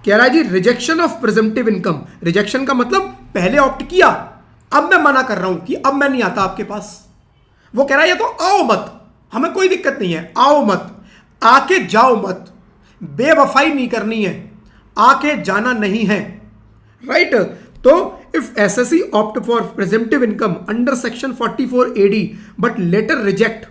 S1: कह रहा है जी rejection of presumptive income. Rejection का मतलब पहले ऑप्ट किया, अब मैं मना कर रहा हूं कि अब मैं नहीं आता आपके पास। वो कह रहा है या तो आओ मत, हमें कोई दिक्कत नहीं है, आओ मत, आके जाओ मत, बेवफाई नहीं करनी है, आके जाना नहीं है, राइट। तो if SSC opt for presumptive income under section 44 AD but later reject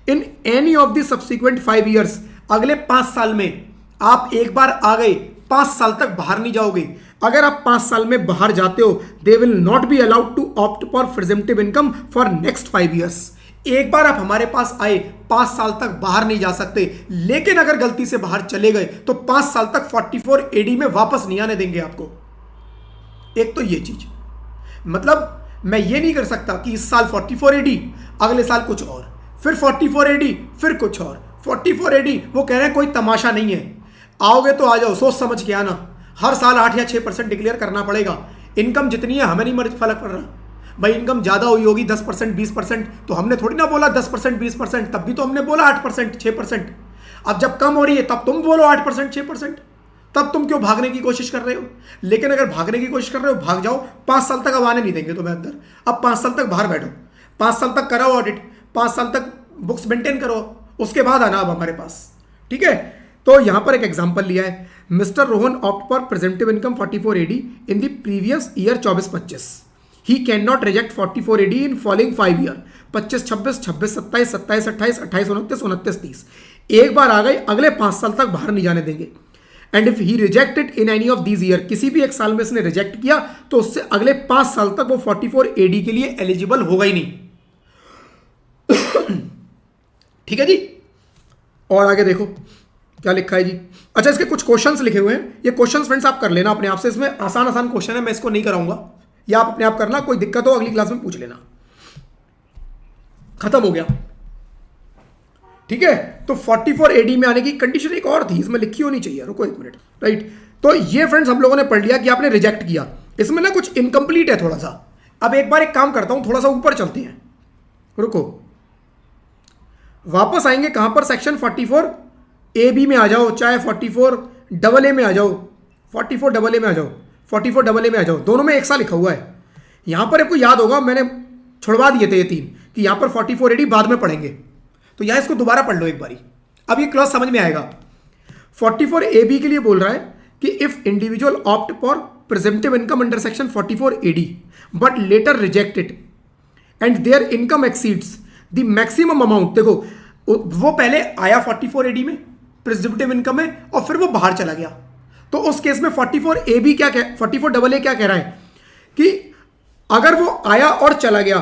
S1: in any of the subsequent 5 years, अगले 5 साल में आप एक बार आ गए, 5 साल तक बाहर नहीं जाओगे। अगर आप 5 साल में बाहर जाते हो, they will not be allowed to opt for presumptive income for next 5 years। एक बार आप हमारे पास आए, 5 साल तक बाहर नहीं जा सकते, लेकिन अगर गलती से बाहर चले गए तो 5 साल तक 44 AD में वापस नहीं आने देंगे आपको। एक तो ये चीज, मतलब मैं ये नहीं कर सकता कि इस साल 44 AD, अगले साल कुछ और, फिर 44 AD, फिर कुछ और, 44 AD। वो कह रहे हैं कोई तमाशा नहीं है, आओगे तो आ जाओ, सोच समझ के आना। हर साल 8 या 6% डिक्लेयर करना पड़ेगा। इनकम जितनी है हमें नहीं फर्क पड़ रहा भाई, इनकम ज्यादा हुई होगी 10% 20%, तो हमने थोड़ी ना बोला 10% 20%, तब भी तो हमने बोला 8% 6%। अब जब कम हो रही है तब तुम बोलो 8% 6%, तब तुम क्यों भागने की कोशिश कर रहे हो। लेकिन अगर भागने की कोशिश कर रहे हो, भाग जाओ, 5 साल तक अब आने नहीं देंगे तुम्हें अंदर। अब 5 साल तक बाहर बैठो, 5 साल तक कराओ ऑडिट, 5 साल तक बुक्स मेंटेन करो, उसके बाद आना अब हमारे पास, ठीक है। तो यहां पर एक एग्जांपल लिया है, mister Rohan opt for presumptive income 44 AD in the previous year 24-25। He can not reject 44 AD in following 5 year 25 26 26 27 27 28 28 29 29 30। एक बार आ गए, अगले 5 साल तक बाहर नहीं जाने देंगे। And if he rejected in any of these year, किसी भी एक साल में इसने रिजेक्ट किया तो उससे अगले 5 साल तक वो 44 AD के लिए एलिजिबल होगा ही नहीं। ठीक है जी। और आगे देखो क्या लिखा है जी। अच्छा, इसके कुछ क्वेश्चंस लिखे हुए हैं, ये क्वेश्चंस फ्रेंड्स आप कर लेना अपने आप से, इसमें आसान आसान क्वेश्चन है, मैं इसको नहीं कराऊंगा, या आप अपने आप करना, कोई दिक्कत हो अगली क्लास में पूछ लेना। खत्म हो गया, ठीक है। तो 44 AD में आने की कंडीशन एक और थी, इसमें लिखी होनी चाहिए, रुको 1 मिनट, राइट। तो ये फ्रेंड्स हम लोगों ने पढ़ लिया कि आपने रिजेक्ट किया, इसमें ना कुछ इनकम्प्लीट है थोड़ा सा। अब एक बार एक काम करता हूं, थोड़ा सा ऊपर चलते हैं, रुको, वापस आएंगे कहां पर, सेक्शन 44 AB में आ जाओ, चाहे 44 AA में आ जाओ, 44 AA में आ जाओ, 44 AA में आ जाओ, दोनों में एक सा लिखा हुआ है। यहां पर आपको याद होगा मैंने छुड़वा दिए थे ये 3 कि यहां पर 44 AD बाद में पढ़ेंगे, तो यहां इसको दोबारा पढ़ लो एक बारी, अब ये क्लास समझ में आएगा। 44 AB के लिए बोल रहा है कि if individual opt for presumptive income under section 44 AD but later rejected and their income exceeds the maximum amount. देखो वो पहले आया 44 AD में प्रेजेंटिव इनकम में और फिर वो बाहर चला गया, तो उस केस में 44 AB क्या 44 AA क्या कह रहा है कि अगर वो आया और चला गया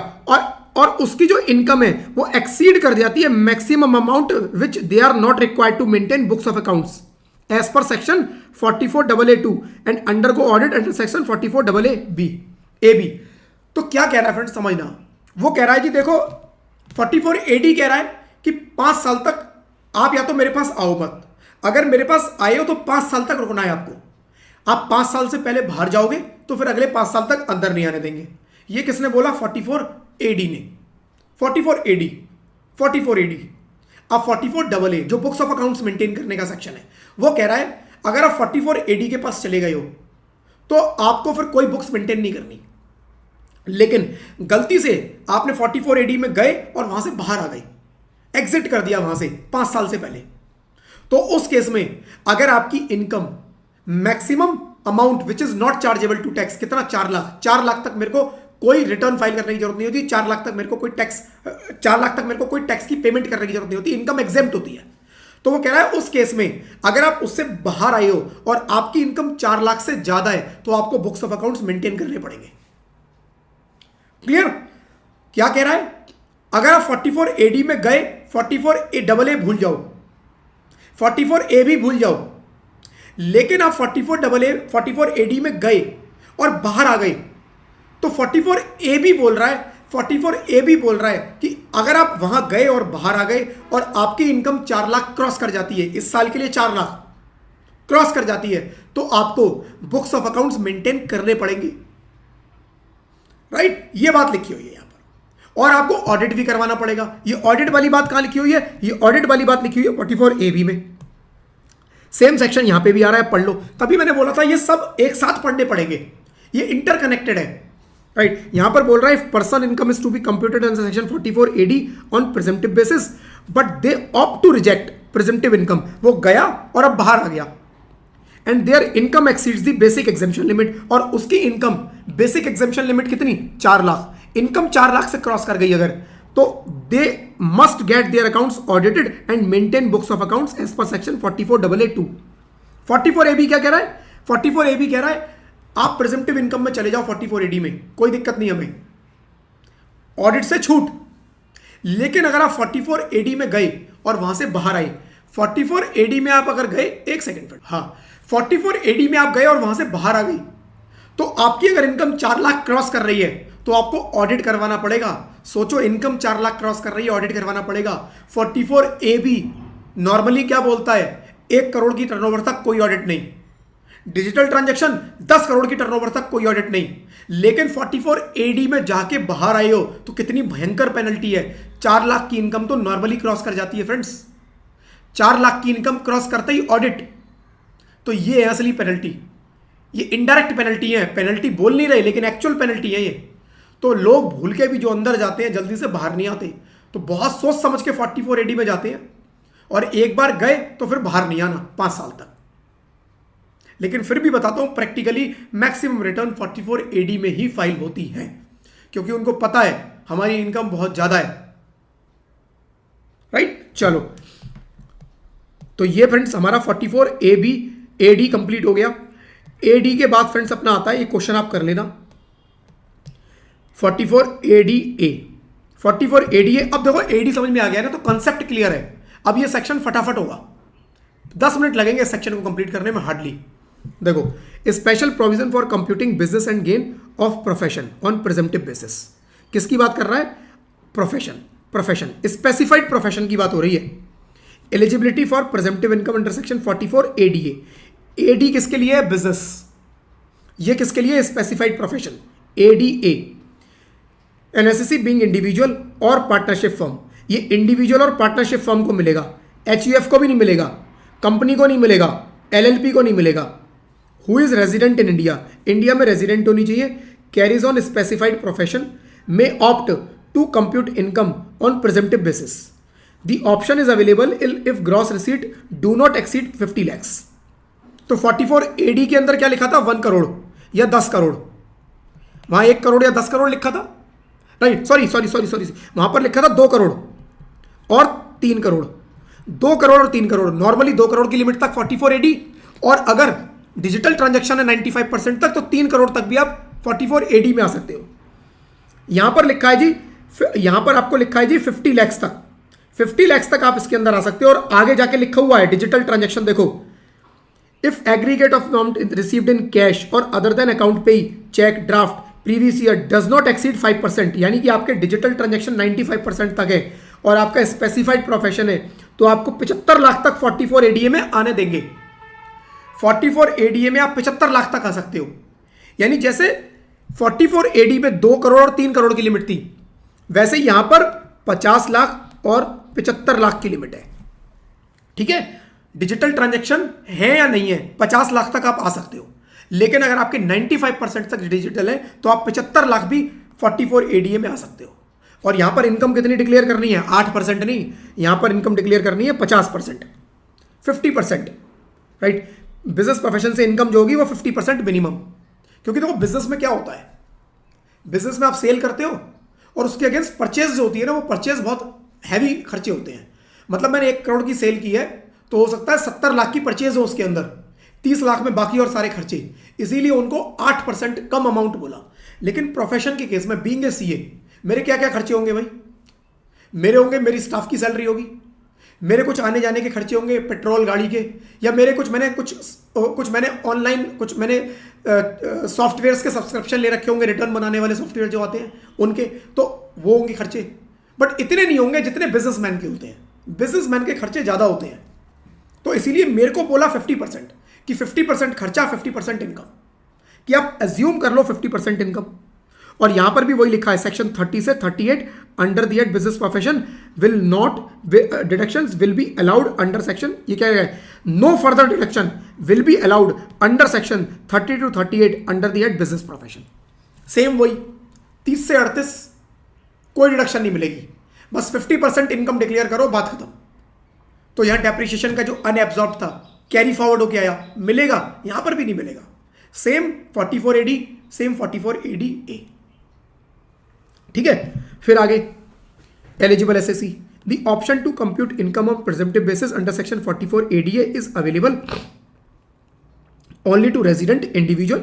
S1: और उसकी जो इनकम है वो एक्सीड कर जाती है maximum amount which they are not required to maintain books of accounts as per section 44 AA2 and undergo audit under section 44 AB। तो क्या कह रहा है फ्रेंड्स समझना, वो कह रहा है कि देखो 44 AD कह रहा है कि 5 साल तक आप या तो मेरे पास आओ मत, अगर मेरे पास आए हो तो 5 साल तक रुकना है आपको। आप 5 साल से पहले बाहर जाओगे तो फिर अगले 5 साल तक अंदर नहीं आने देंगे। ये किसने बोला, 44 AD ने, 44 AD। अब 44 AA जो बुक्स ऑफ अकाउंट्स मेंटेन करने का सेक्शन है, वो कह रहा है अगर आप 44 AD के पास चले गए हो तो आपको फिर कोई बुक्स मेंटेन नहीं करनी, लेकिन गलती से आपने 44 AD में गए और वहां से बाहर आ गए, एग्जिट कर दिया वहां से 5 साल से पहले, तो उस केस में अगर आपकी income maximum amount which is not chargeable to tax, कितना 4 लाख तक मेरे को कोई रिटर्न फाइल करने की जरूरत नहीं होती, 4 लाख तक मेरे को कोई टैक्स, 4 लाख तक मेरे को कोई टैक्स की पेमेंट करने की जरूरत नहीं होती, इनकम एग्जेम्प्ट होती है। तो वो कह रहा है उस केस में अगर आप उससे बाहर आए हो और आपकी इनकम 4 लाख से ज्यादा है तो आपको बुक्स ऑफ अकाउंट्स मेंटेन करने पड़ेंगे। क्लियर? क्या कह रहा है, अगर आप 44 AD में गए, 44 AA भूल जाओ, 44 AB भूल जाओ, लेकिन आप 44 AD में गए और बाहर आ गए तो 44 AB बोल रहा है, 44 AB बोल रहा है कि अगर आप वहां गए और बाहर आ गए और आपकी इनकम 4 लाख क्रॉस कर जाती है, इस साल के लिए 4 लाख क्रॉस कर जाती है, तो आपको बुक्स ऑफ अकाउंट्स मेंटेन करने पड़ेंगे। राइट, ये बात लिखी हुई है यहां पर। और आपको ऑडिट भी करवाना पड़ेगा। ये ऑडिट वाली बात कहां लिखी हुई है? ये ऑडिट वाली बात लिखी हुई है 44AB में। सेम सेक्शन यहां पे भी आ रहा है, पढ़ लो। तभी मैंने बोला था ये सब एक साथ पढ़ने पड़ेंगे, ये इंटरकनेक्टेड है, राइट। यहां पर बोल रहा है, if person income is to be computed under section 44AD on presumptive basis but they opt to reject presumptive income, वो गया और अब बाहर आ गया, and their income exceeds the basic exemption limit, और उसकी इनकम बेसिक एग्जेम्पशन लिमिट कितनी? 4 लाख। इनकम 4 लाख से क्रॉस कर गई अगर, तो they must get their accounts audited and maintain books of accounts as per section 44AA2। 44AB क्या कह रहा है? 44AB कह रहा है आप प्रेजेंटिव इनकम में चले जाओ 44AD में, कोई दिक्कत नहीं हमें, ऑडिट से छूट। लेकिन अगर आप 44AD में गए और वहां से बाहर आए, 44AD में आप अगर गए, एक सेकेंड फ्रेंड, हाँ, 44AD में आप गए और वहां से बाहर आ गई, तो आपकी अगर इनकम 4 लाख क्रॉस कर रही है तो आपको ऑडिट करवाना पड़ेगा। सोचो, इनकम 4 लाख क्रॉस कर रही है, ऑडिट करवाना पड़ेगा। 44AB नॉर्मली क्या बोलता है? 1 करोड़ की टर्नओवर तक कोई ऑडिट नहीं, डिजिटल ट्रांजैक्शन 10 करोड़ की टर्नओवर तक कोई ऑडिट नहीं। लेकिन 44AD में जाके बाहर आए हो तो कितनी भयंकर पेनल्टी है। 4 लाख की इनकम तो नॉर्मली क्रॉस कर जाती है फ्रेंड्स, 4 लाख की इनकम क्रॉस करते ही ऑडिट, तो ये है असली पेनल्टी। ये इनडायरेक्ट पेनल्टी है, पेनल्टी बोल नहीं रहे लेकिन एक्चुअल पेनल्टी है ये। तो लोग भूल के भी जो अंदर जाते हैं जल्दी से बाहर नहीं आते, तो बहुत सोच समझ के 44AD में जाते हैं, और एक बार गए तो फिर बाहर नहीं आना 5 साल तक। लेकिन फिर भी बताता हूं, प्रैक्टिकली मैक्सिमम रिटर्न 44AD में ही फाइल होती है, क्योंकि उनको पता है हमारी इनकम बहुत ज्यादा है, राइट। चलो, तो ये फ्रेंड्स हमारा 44AD कंप्लीट हो गया। AD के बाद फ्रेंड्स अपना आता है, ये क्वेश्चन आप कर लेना, 44ADA। 44ADA, अब देखो AD समझ में आ गया ना, तो कंसेप्ट क्लियर है। अब ये सेक्शन फटाफट होगा, 10 मिनट लगेंगे इस सेक्शन को कंप्लीट करने में हार्डली। देखो, special provision for computing business and gain of profession on presumptive basis, किसकी बात कर रहा है? प्रोफेशन, स्पेसिफाइड प्रोफेशन की बात हो रही है। Eligibility for presumptive income under section 44ADA। AD किसके लिए है? बिजनेस। ये किसके लिए? Specified profession, ADA। NSSC being individual और पार्टनरशिप फर्म, ये इंडिविजुअल और पार्टनरशिप फर्म को मिलेगा, HUF को भी नहीं मिलेगा, कंपनी को नहीं मिलेगा, LLP को नहीं मिलेगा। Who is resident in India, India में रेजिडेंट होनी चाहिए, कैरीज ऑन स्पेसिफाइड प्रोफेशन, में opt to compute income on presumptive basis. The option is available if gross receipt do not exceed 50 lakhs। तो 44AD के अंदर क्या लिखा था? 1 करोड़ या 10 करोड़, वहां 1 करोड़ या 10 करोड़ लिखा था, राइट। सॉरी, वहां पर लिखा था 2 करोड़ और 3 करोड़, 2 करोड़ और 3 करोड़। नॉर्मली 2 करोड़ की लिमिट तक 44AD, और अगर डिजिटल ट्रांजैक्शन है 95% तक, तो 3 करोड़ तक भी आप 44AD में आ सकते हो। यहां पर लिखा है जी, यहां पर आपको लिखा है जी 50 lakhs तक, 50 lakhs तक आप इसके अंदर आ सकते हो। और आगे जाके लिखा हुआ है डिजिटल ट्रांजैक्शन, देखो, if aggregate of amount received in cash और other than account payee, cheque, draft, previous year does not exceed 5%, यानी कि आपके डिजिटल ट्रांजैक्शन 95% तक है और आपका स्पेसिफाइड प्रोफेशन है, तो आपको 75 लाख तक 44ADA में आने देंगे। 44ADA में आप 75 लाख तक आ सकते हो। यानी जैसे 44AD में 2 करोड़ और 3 करोड़ की लिमिट थी, वैसे यहां पर 50 लाख और 75 लाख की लिमिट है। ठीक है, डिजिटल ट्रांजैक्शन है या नहीं है, 50 लाख तक आप आ सकते हो। लेकिन अगर आपके 95% तक डिजिटल है तो आप 75 लाख भी 44ADA में आ सकते हो। और यहां पर इनकम कितनी डिक्लेयर करनी है? 8% नहीं, यहां पर इनकम डिक्लेयर करनी है 50%, 50%, राइट। बिजनेस प्रोफेशन से इनकम जो होगी वो 50% मिनिमम। क्योंकि देखो बिजनेस में क्या होता है, बिजनेस में आप सेल करते हो और उसके अगेंस्ट परचेज जो होती है ना, वो परचेज बहुत हैवी खर्चे होते हैं। मतलब मैंने 1 करोड़ की सेल की है तो हो सकता है 70 लाख की परचेज हो उसके अंदर, 30 लाख में बाकी और सारे खर्चे, इसीलिए उनको 8% कम अमाउंट बोला। लेकिन प्रोफेशन के केस में बीइंग ए CA, मेरे क्या क्या खर्चे होंगे भाई? मेरे होंगे, मेरी स्टाफ की सैलरी होगी, मेरे कुछ आने जाने के खर्चे होंगे पेट्रोल गाड़ी के, या मेरे कुछ मैंने ऑनलाइन कुछ मैंने सॉफ्टवेयर्स के सब्सक्रिप्शन ले रखे होंगे, रिटर्न बनाने वाले सॉफ्टवेयर जो आते हैं उनके, तो वो होंगे खर्चे। बट इतने नहीं होंगे जितने बिजनेसमैन के होते हैं, बिजनेसमैन के खर्चे ज़्यादा होते हैं। तो इसीलिए मेरे को बोला 50%, कि 50% खर्चा 50% इनकम, कि आप एज्यूम कर लो 50% इनकम। और यहां पर भी वही लिखा है सेक्शन 30 से 38 under the head business profession will not deductions will be allowed under section, ये क्या है, no further deduction will be allowed under section 30 to 38 under the head business profession. Same वही 30 से 38 कोई डिडक्शन नहीं मिलेगी, बस 50% इनकम डिक्लेयर करो, बात खत्म। तो यहां डेप्रिसिएशन का जो अनएब्जॉर्ब था कैरी फॉरवर्ड होके आया, मिलेगा, यहां पर भी नहीं मिलेगा। Same 44AD, same 44ADA। ठीक है, फिर आगे eligible SSC, the option to compute income on presumptive basis under section 44ADA is available only to resident individual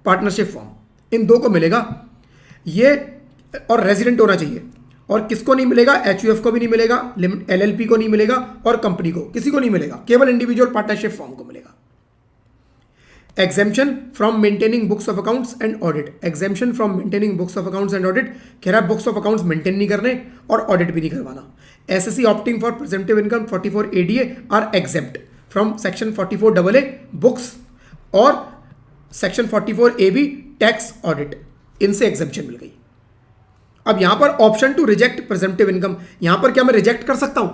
S1: partnership firm. इन दो को मिलेगा ये, और रेजिडेंट होना चाहिए। और किसको नहीं मिलेगा, एचयूएफ को भी नहीं मिलेगा, एलएलपी को नहीं मिलेगा, और कंपनी को, किसी को नहीं मिलेगा, केवल इंडिविजुअल पार्टनरशिप फॉर्म को मिलेगा। Exemption from maintaining books of accounts and audit, exemption from maintaining books of accounts and audit, कह रहा है बुक्स ऑफ अकाउंट्स मेंटेन नहीं करने और ऑडिट भी नहीं करवाना। Assessee opting for presumptive income 44ADA are exempt from section 44AA books और सेक्शन 44AB टैक्स ऑडिट, इनसे एग्जेम्पशन मिल गई। अब यहां पर option to reject presumptive income, यहां पर क्या मैं रिजेक्ट कर सकता हूं,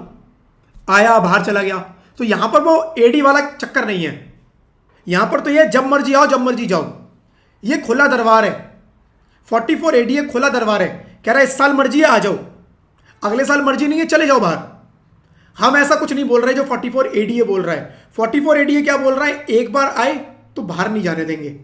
S1: आया बाहर चला गया, तो यहां पर वो एडी वाला चक्कर नहीं है। यहां पर तो ये जब मर्जी आओ जब मर्जी जाओ, ये खुला दरबार है। 44ADA खुला दरबार है, कह रहा है इस साल मर्जी है आ जाओ, अगले साल मर्जी नहीं है चले जाओ बाहर। हम ऐसा कुछ नहीं बोल रहे जो 44ADA बोल रहा है। 44ADA क्या बोल रहा है, एक बार आए तो बाहर नहीं जाने देंगे,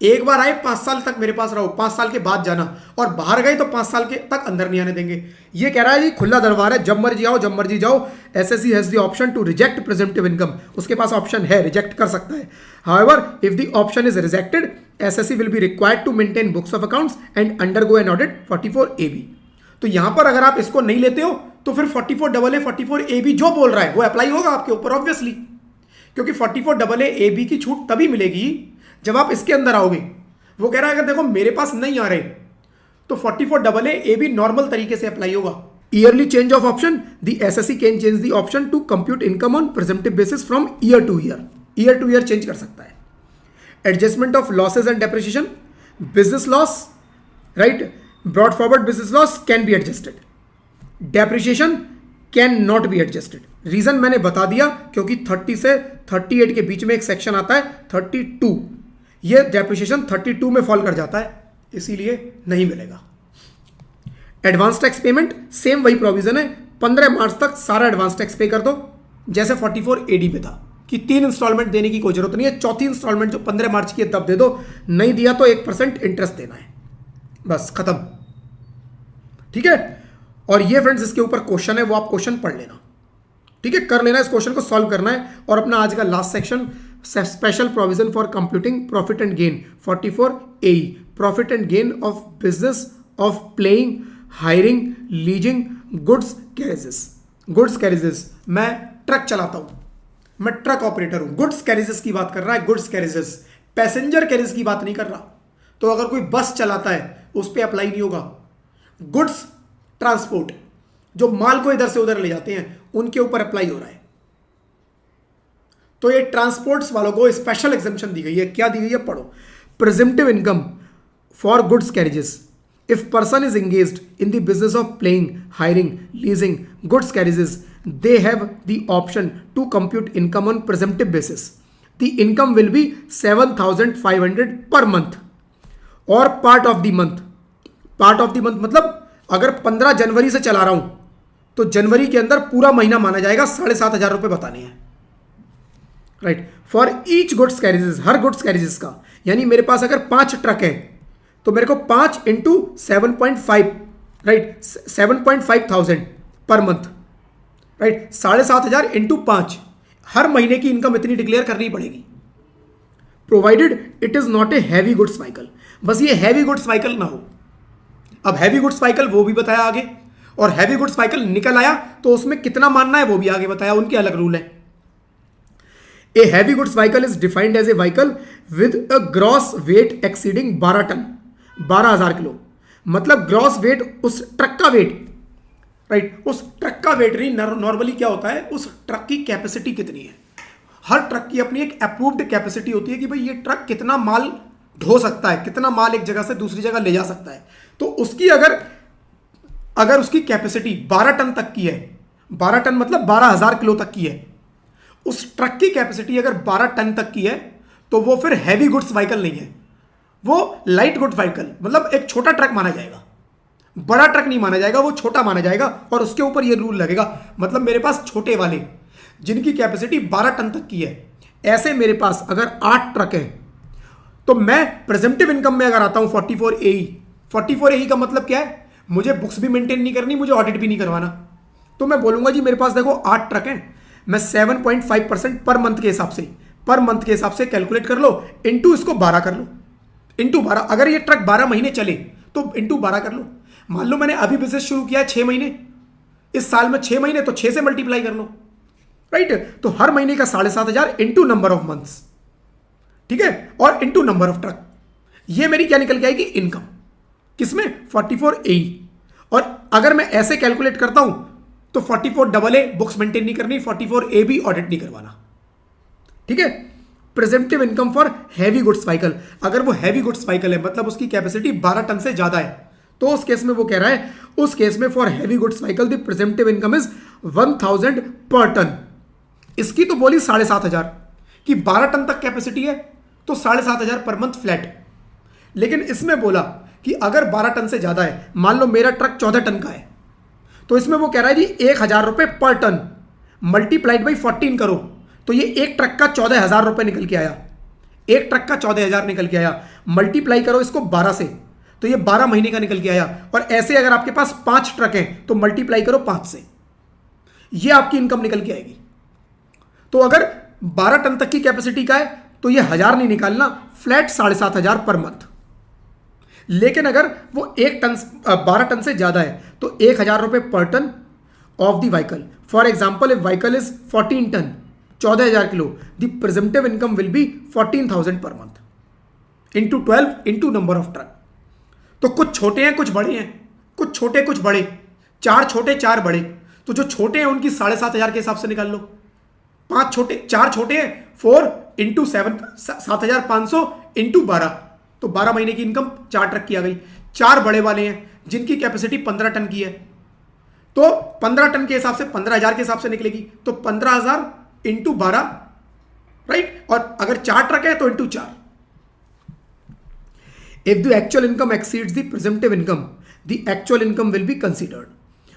S1: एक बार आए 5 साल तक मेरे पास रहो, 5 साल के बाद जाना, और बाहर गए तो 5 साल के तक अंदर नहीं आने देंगे। ये कह रहा है जी खुला दरबार है, जब मर्जी आओ जब मर्जी जाओ। Assessee has the option to reject presumptive income, उसके पास ऑप्शन है, रिजेक्ट कर सकता है। However if the option is rejected assessee will be required to maintain books of accounts and undergo an audit 44AB। तो यहां पर अगर आप इसको नहीं लेते हो तो फिर 44AA 44AB जो बोल रहा है वो अप्लाई होगा आपके ऊपर ऑब्वियसली, क्योंकि 44AA की छूट तभी मिलेगी जब आप इसके अंदर आओगे। वो कह रहा है अगर देखो मेरे पास नहीं आ रहे तो 44AA नॉर्मल तरीके से अप्लाई होगा। Early change of option, the SSC can change the option to compute income on presumptive basis from year to year change कर सकता है। Adjustment of losses and depreciation, business loss right, brought forward business loss can be adjusted, depreciation can not be adjusted. Reason मैंने बता दिया, क्योंकि 30 से 38 के बीच में एक सेक्शन आता है 32, ये डेप्रिसिएशन 32 में फॉल कर जाता है, इसीलिए नहीं मिलेगा। एडवांस टैक्स पेमेंट, सेम वही प्रोविजन है, 15 मार्च तक सारा एडवांस टैक्स पे कर दो, जैसे 44AD में था कि 3 इंस्टॉलमेंट देने की कोई जरूरत नहीं है, चौथी इंस्टॉलमेंट जो 15 मार्च की है तब दे दो, नहीं दिया तो 1% इंटरेस्ट देना है, बस खत्म। ठीक है, और ये फ्रेंड्स इसके ऊपर क्वेश्चन है, वो आप क्वेश्चन पढ़ लेना, ठीक है, कर लेना, इस क्वेश्चन को सॉल्व करना है। और अपना आज का last section, special provision for computing profit and gain 44AE, profit and gain of business of playing, hiring, leasing goods carriages. Goods carriages, मैं ट्रक चलाता हूं, मैं ट्रक ऑपरेटर हूं, गुड्स कैरेजेस की बात कर रहा है, गुड्स कैरेजेस, पैसेंजर कैरेज की बात नहीं कर रहा। तो अगर कोई बस चलाता है उस पर अप्लाई नहीं होगा। गुड्स ट्रांसपोर्ट, जो माल को इधर से उधर ले जाते हैं, उनके ऊपर अप्लाई हो रहा है। तो ये ट्रांसपोर्ट्स वालों को स्पेशल एग्जेम्पशन दी गई है। क्या दी गई है, पढ़ो। Presumptive income for goods carriages, if person is engaged in the business of playing, hiring, leasing goods carriages, they have the option to compute income on presumptive basis. The income will be 7,500 per month or part of the month. Part of the month मतलब अगर 15 जनवरी से चला रहा हूं तो जनवरी के अंदर पूरा महीना माना जाएगा, 7,500 रुपए बताने हैं, right. For each goods carriages, her goods carriages का, यानी मेरे पास अगर 5 ट्रक है तो मेरे को 5 into 7.5, right, 7,500 per month, right, 7,500 into 5, हर महीने की इनकम इतनी डिक्लेयर करनी पड़ेगी, provided it is not a heavy goods vehicle. बस ये हैवी गुड्स व्हीकल ना हो। अब हैवी गुड्स व्हीकल वो भी बताया आगे, और हैवी गुड्स व्हीकल निकल आया तो उसमें कितना मानना है वो भी आगे बताया, उनके अलग रूल है। A heavy goods vehicle is defined as a vehicle with a gross weight exceeding 12 ton, 12,000 kilo, मतलब ग्रॉस वेट उस ट्रक का वेट, राइट, उस ट्रक का वेट नहीं, नॉर्मली क्या होता है, उस ट्रक की कैपेसिटी कितनी है। हर ट्रक की अपनी एक अप्रूव्ड कैपेसिटी होती है कि भाई ये ट्रक कितना माल ढो सकता है, कितना माल एक जगह से दूसरी जगह ले जा सकता है। तो उसकी अगर उसकी कैपेसिटी 12 टन तक की है, 12 टन मतलब 12,000 किलो तक की है, उस ट्रक की कैपेसिटी अगर 12 टन तक की है तो वो फिर हैवी गुड्स व्हीकल नहीं है, वो लाइट गुड्स व्हीकल मतलब एक छोटा ट्रक माना जाएगा, बड़ा ट्रक नहीं माना जाएगा, वो छोटा माना जाएगा। और उसके ऊपर ये रूल लगेगा, मतलब मेरे पास छोटे वाले जिनकी कैपेसिटी 12 टन तक की है, ऐसे मेरे पास अगर 8 ट्रक हैं तो मैं प्रेजेंटिव इनकम में अगर आता हूं 44AE। 44AE का मतलब क्या है, मुझे बुक्स भी मेंटेन नहीं करनी, मुझे ऑडिट भी नहीं करवाना। तो मैं बोलूंगा जी मेरे पास देखो 8 ट्रक हैं, मैं 7.5% पर मंथ के हिसाब से कैलकुलेट कर लो, इंटू इसको 12 कर लो, इंटू 12। अगर ये ट्रक 12 महीने चले तो इंटू 12 कर लो। मान लो मैंने अभी बिजनेस शुरू किया है 6 महीने, इस साल में 6 महीने, तो 6 से मल्टीप्लाई कर लो, राइट। तो हर महीने का 7,500 इंटू नंबर ऑफ मंथ्स, ठीक है, और इंटू नंबर ऑफ ट्रक, ये मेरी क्या निकल के आएगी, इनकम। किसमें, 44AE। और अगर मैं ऐसे कैलकुलेट करता हूं तो 44AA बुक्स मेंटेन नहीं करनी, 44A भी ऑडिट नहीं करवाना, ठीक है। प्रेजेंटिव income for heavy goods vehicle, अगर वो हैवी गुड्स व्हीकल है मतलब उसकी कैपेसिटी 12 टन से ज्यादा है, तो उस केस में वो कह रहा है, उस केस में for heavy goods vehicle the presumptive income is 1,000 पर टन। इसकी तो बोली 7,500 कि 12 टन तक कैपेसिटी है तो 7,500 पर मंथ फ्लैट। लेकिन इसमें बोला कि अगर 12 टन से ज्यादा है, मान लो मेरा ट्रक 14 टन का है, तो इसमें वो कह रहा है जी 1,000 रुपए पर टन मल्टीप्लाइड बाई 14 करो, तो ये एक ट्रक का 14,000 रुपए निकल के आया, एक ट्रक का 14,000 निकल के आया। मल्टीप्लाई करो इसको 12 से, तो ये 12 महीने का निकल के आया। और ऐसे अगर आपके पास 5 ट्रक हैं तो मल्टीप्लाई करो 5 से, ये आपकी इनकम निकल के आएगी। तो अगर 12 टन तक की कैपेसिटी का है तो ये 1,000 नहीं निकालना, फ्लैट 7,500 पर मंथ। लेकिन अगर वो 12 टन से ज्यादा है तो 1,000 रुपए पर ton of the vehicle. For example if vehicle is 14 ton, 14,000 kilo, the presumptive income will be 14,000 per month into 12 into number of truck. तो कुछ छोटे हैं कुछ बड़े हैं, कुछ छोटे कुछ बड़े, 4 छोटे 4 बड़े, तो जो छोटे हैं उनकी 7,500 के हिसाब से निकाल लो। 4 छोटे हैं, 4 इंटू 7,500 इंटू 12, तो 12 महीने की इनकम 4 ट्रक की आ गई। 4 बड़े वाले हैं जिनकी कैपेसिटी 15 टन की है, तो 15 टन के हिसाब से 15,000 के हिसाब से निकलेगी, तो 15,000 इंटू 12, राइट। और अगर 4 ट्रक है तो into 4। If the actual income exceeds the presumptive income, the actual income will be considered.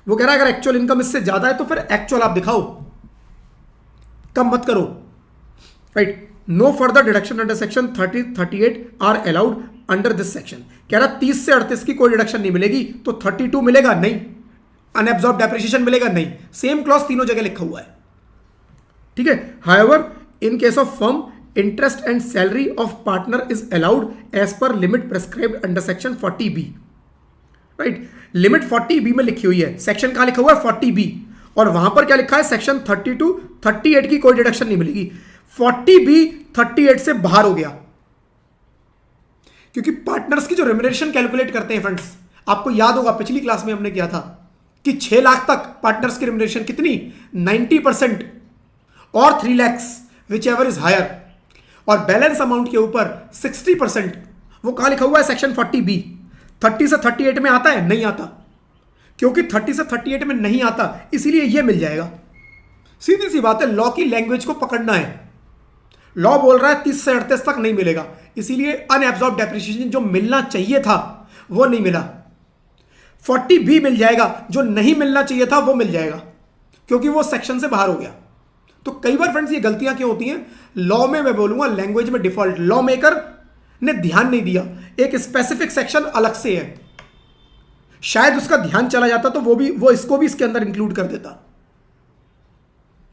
S1: वो कह रहा है अगर एक्चुअल इनकम इससे ज्यादा है तो फिर एक्चुअल आप दिखाओ, कम मत करो, right. No further deduction under section 30-38 are allowed under this section. कह रहा 30 से 38 की कोई डिडक्शन नहीं मिलेगी, तो 32 मिलेगा नहीं, अनएब्जॉर्ब डेप्रिसिएशन मिलेगा नहीं, सेम क्लॉज तीनों जगह लिखा हुआ है, ठीक है। However in case of firm, interest and salary of partner is allowed as per limit prescribed under section 40B, right. Limit 40B में लिखी हुई है, सेक्शन कहां लिखा हुआ है 40B, और वहां पर क्या लिखा है सेक्शन 32-38 की कोई डिडक्शन नहीं मिलेगी। 40B 38 से बाहर हो गया, क्योंकि पार्टनर्स की जो रेम्युनरेशन कैलकुलेट करते हैं फ्रेंड्स, आपको याद होगा पिछली क्लास में हमने किया था कि 6 लाख तक पार्टनर्स की रेम्युनरेशन कितनी, 90% और 3 lakh whichever is higher, और बैलेंस अमाउंट के ऊपर 60%। वो कहां लिखा हुआ है सेक्शन 40B। 30 से 38 में आता है, नहीं आता, क्योंकि 30 से 38 में नहीं आता, इसीलिए यह मिल जाएगा। सीधी सी बात है, लॉ की लैंग्वेज को पकड़ना है। लॉ बोल रहा है 30 से 38 तक नहीं मिलेगा, इसीलिए अनएब्जॉर्ब डेप्रिसिएशन जो मिलना चाहिए था वो नहीं मिला। 40B मिल जाएगा, जो नहीं मिलना चाहिए था वो मिल जाएगा, क्योंकि वो सेक्शन से बाहर हो गया। तो कई बार फ्रेंड्स ये गलतियां क्यों होती हैं, लॉ में मैं बोलूंगा लैंग्वेज में डिफॉल्ट लॉ मेकर ने ध्यान नहीं दिया, एक स्पेसिफिक सेक्शन अलग से है, शायद उसका ध्यान चला जाता तो वो इसको भी इसके अंदर इंक्लूड कर देता,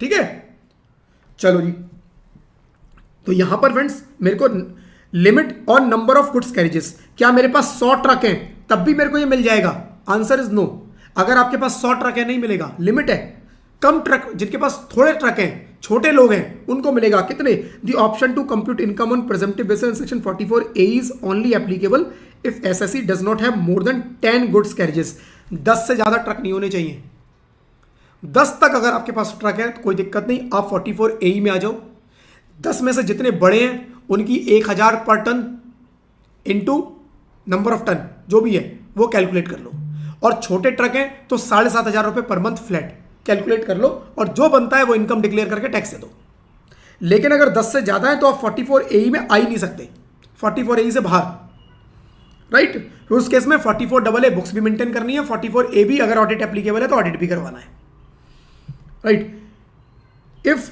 S1: ठीक है। चलो जी, तो यहां पर फ्रेंड्स मेरे को limit on number of goods carriages, क्या मेरे पास 100 ट्रक हैं तब भी मेरे को ये मिल जाएगा, आंसर इज नो। अगर आपके पास 100 ट्रक है नहीं मिलेगा, लिमिट है। कम ट्रक, जिनके पास थोड़े ट्रक हैं, छोटे लोग हैं, उनको मिलेगा कितने, the option to compute income on presumptive basis in section 44A is only applicable if SSC does not have more than 10 goods carriages. 10 से ज्यादा ट्रक नहीं होने चाहिए। 10 तक अगर आपके पास ट्रक है तो कोई दिक्कत नहीं, आप 44AE में आ जाओ। 10 में से जितने बड़े हैं उनकी 1,000 पर ton into number of ton जो भी है वो कैलकुलेट कर लो, और छोटे ट्रक हैं तो 7,500 रुपये पर मंथ फ्लैट कैलकुलेट कर लो, और जो बनता है वो इनकम डिक्लेयर करके टैक्स दे दो। लेकिन अगर 10 से ज़्यादा है तो आप 44AE में आ ही नहीं सकते, 44AE से बाहर, राइट। उस केस में 44AA बुक्स भी मेंटेन करनी है, 44A भी अगर ऑडिट एप्लीकेबल है तो ऑडिट भी करवाना है, right. If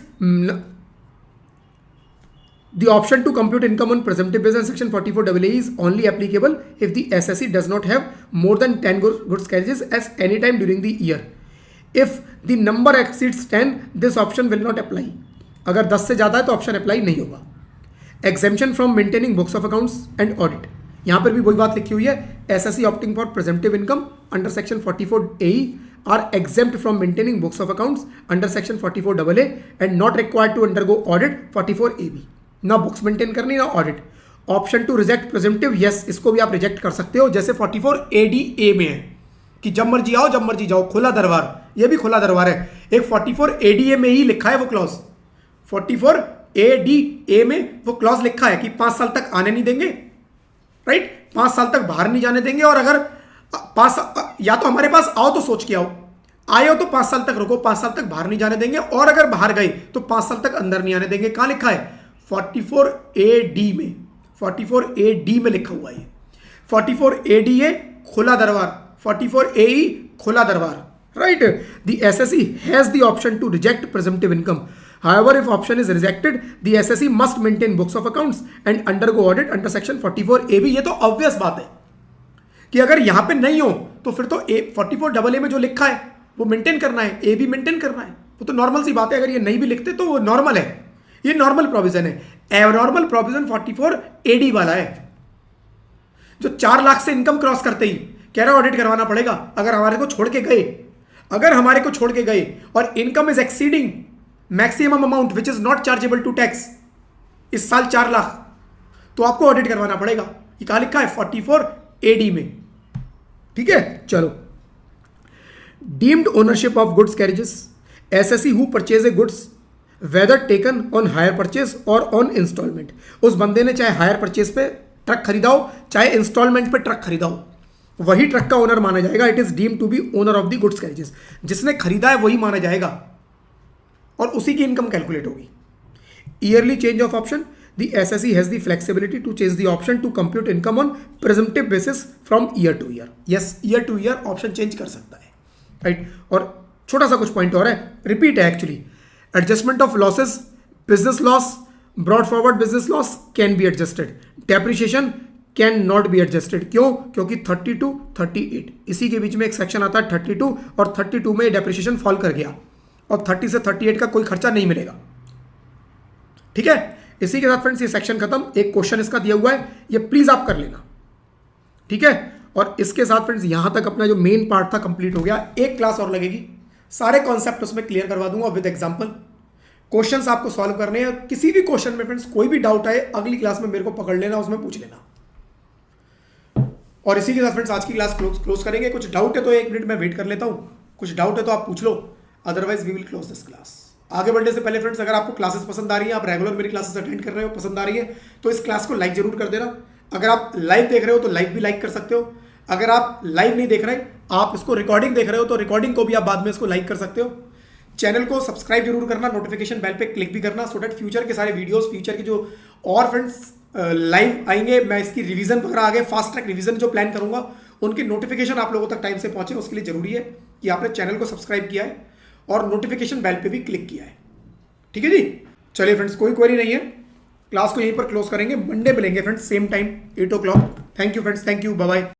S1: the option to compute income on presumptive basis in section 44AA is only applicable if the SSE does not have more than 10 goods carriages at any time during the year. If the number exceeds 10, this option will not apply. अगर 10 से ज़्यादा है तो option apply नहीं होगा। Exemption from maintaining books of accounts and audit, यहाँ पर भी वही बात लिखी हुई है, SSE opting for presumptive income under section 44AE are exempt from maintaining books of accounts under section 44AA and not required to undergo audit 44AB. ना books maintain करनी ना audit. Option to reject presumptive, yes, इसको भी आप reject कर सकते हो, जैसे 44ADA में है कि जब मर्जी आओ जब मर्जी जाओ, खुला दरबार, ये भी खुला दरबार है। एक 44ADA में ही लिखा है वो क्लॉज, 44ADA में वो क्लॉज लिखा है कि 5 साल तक आने नहीं देंगे, राइट, 5 साल तक बाहर नहीं जाने देंगे, और अगर या तो हमारे पास आओ तो सोच के आओ, आए हो तो 5 साल तक रुको, 5 साल तक बाहर नहीं जाने देंगे, और अगर बाहर गए तो 5 साल तक अंदर नहीं आने देंगे। कहां लिखा है? 44AD में, 44AD में लिखा हुआ है। 44ADA खुला दरबार, 44AE खुला दरबार, right. The SSE has the option to reject presumptive income. However, if option is rejected, the SSE must maintain books of accounts and undergo audit under section 44AB। ये तो ऑब्वियस बात है कि अगर यहां पे नहीं हो तो फिर तो 44AA में जो लिखा है वो मेंटेन करना है, ए भी मेंटेन करना है, वो तो नॉर्मल सी बात है। अगर ये नहीं भी लिखते तो वो नॉर्मल है, ये नॉर्मल प्रोविजन है। एबनॉर्मल प्रोविजन 44AD वाला है, जो 4 लाख से इनकम क्रॉस करते ही कह रहा ऑडिट करवाना पड़ेगा। अगर हमारे को छोड़ के गए, अगर हमारे को छोड़ के गए और income is exceeding maximum amount which is not chargeable to tax, इस साल 4 लाख, तो आपको ऑडिट करवाना पड़ेगा। ये कहां लिखा है? 44AD में, ठीक है। चलो, deemed ownership of goods carriages, SSE who purchase a goods whether taken on hire purchase और ऑन इंस्टॉलमेंट। उस बंदे ने चाहे हायर परचेज पे ट्रक खरीदा हो, चाहे इंस्टॉलमेंट पे ट्रक खरीदा हो, वही ट्रक का ओनर माना जाएगा। It is deemed to be owner of the goods carriages. जिसने खरीदा है वही माना जाएगा और उसी की इनकम कैलकुलेट होगी। Yearly change of option, the SSE has the flexibility to change the option to compute income on presumptive basis from year to year. Yes, year to year option change कर सकता है, राइट। और छोटा सा कुछ point और है, repeat है actually. Adjustment of losses, business loss, broad forward business loss can be adjusted, depreciation can not be adjusted. क्यों? क्योंकि 30 to 38 इसी के बीच में एक सेक्शन आता है 32, और 32 में डेप्रिशिएशन फॉल कर गया और 30 से 38 का कोई खर्चा नहीं मिलेगा, ठीक है। इसी के साथ फ्रेंड्स ये सेक्शन खत्म। एक क्वेश्चन इसका दिया हुआ है, ये प्लीज आप कर लेना, ठीक है। और इसके साथ फ्रेंड्स यहां तक अपना जो मेन पार्ट था कंप्लीट हो गया। एक क्लास और लगेगी, सारे कॉन्सेप्ट उसमें क्लियर करवा दूंगा विद एग्जांपल। क्वेश्चंस आपको सॉल्व करने हैं। किसी भी क्वेश्चन में फ्रेंड्स कोई भी डाउट आए अगली क्लास में मेरे को पकड़ लेना, उसमें पूछ लेना। और इसी के साथ फ्रेंड्स आज की क्लास क्लोज करेंगे। कुछ डाउट है तो 1 मिनट में वेट कर लेता हूं, कुछ डाउट है तो आप पूछ लो, otherwise we will close this class. आगे बढ़ने से पहले फ्रेंड्स, अगर आपको क्लासेस पसंद आ रही है, आप रेगुलर मेरी क्लासेस अटेंड कर रहे हो, पसंद आ रही है, तो इस क्लास को लाइक जरूर कर देना। अगर आप लाइव देख रहे हो तो लाइव भी लाइक कर सकते हो। अगर आप लाइव नहीं देख रहे, आप इसको रिकॉर्डिंग देख रहे हो, तो रिकॉर्डिंग को भी आप बाद में इसको लाइक कर सकते हो। चैनल को सब्सक्राइब जरूर करना, नोटिफिकेशन बेल पे क्लिक भी करना, सो दैट फ्यूचर के सारे वीडियोस, फ्यूचर के जो और फ्रेंड्स लाइव आएंगे, मैं इसकी रिवीजन वगैरह आगे फास्ट ट्रैक रिवीजन जो प्लान करूंगा, उनकी नोटिफिकेशन आप लोगों तक टाइम से पहुंचे। उसके लिए जरूरी है कि आपने चैनल को सब्सक्राइब किया है और नोटिफिकेशन बेल पे भी क्लिक किया है, ठीक है जी। चलिए फ्रेंड्स, कोई क्वेरी नहीं है, क्लास को यहीं पर क्लोज करेंगे। मंडे मिलेंगे friends, same time 8 o'clock। Thank you friends, thank you, bye bye.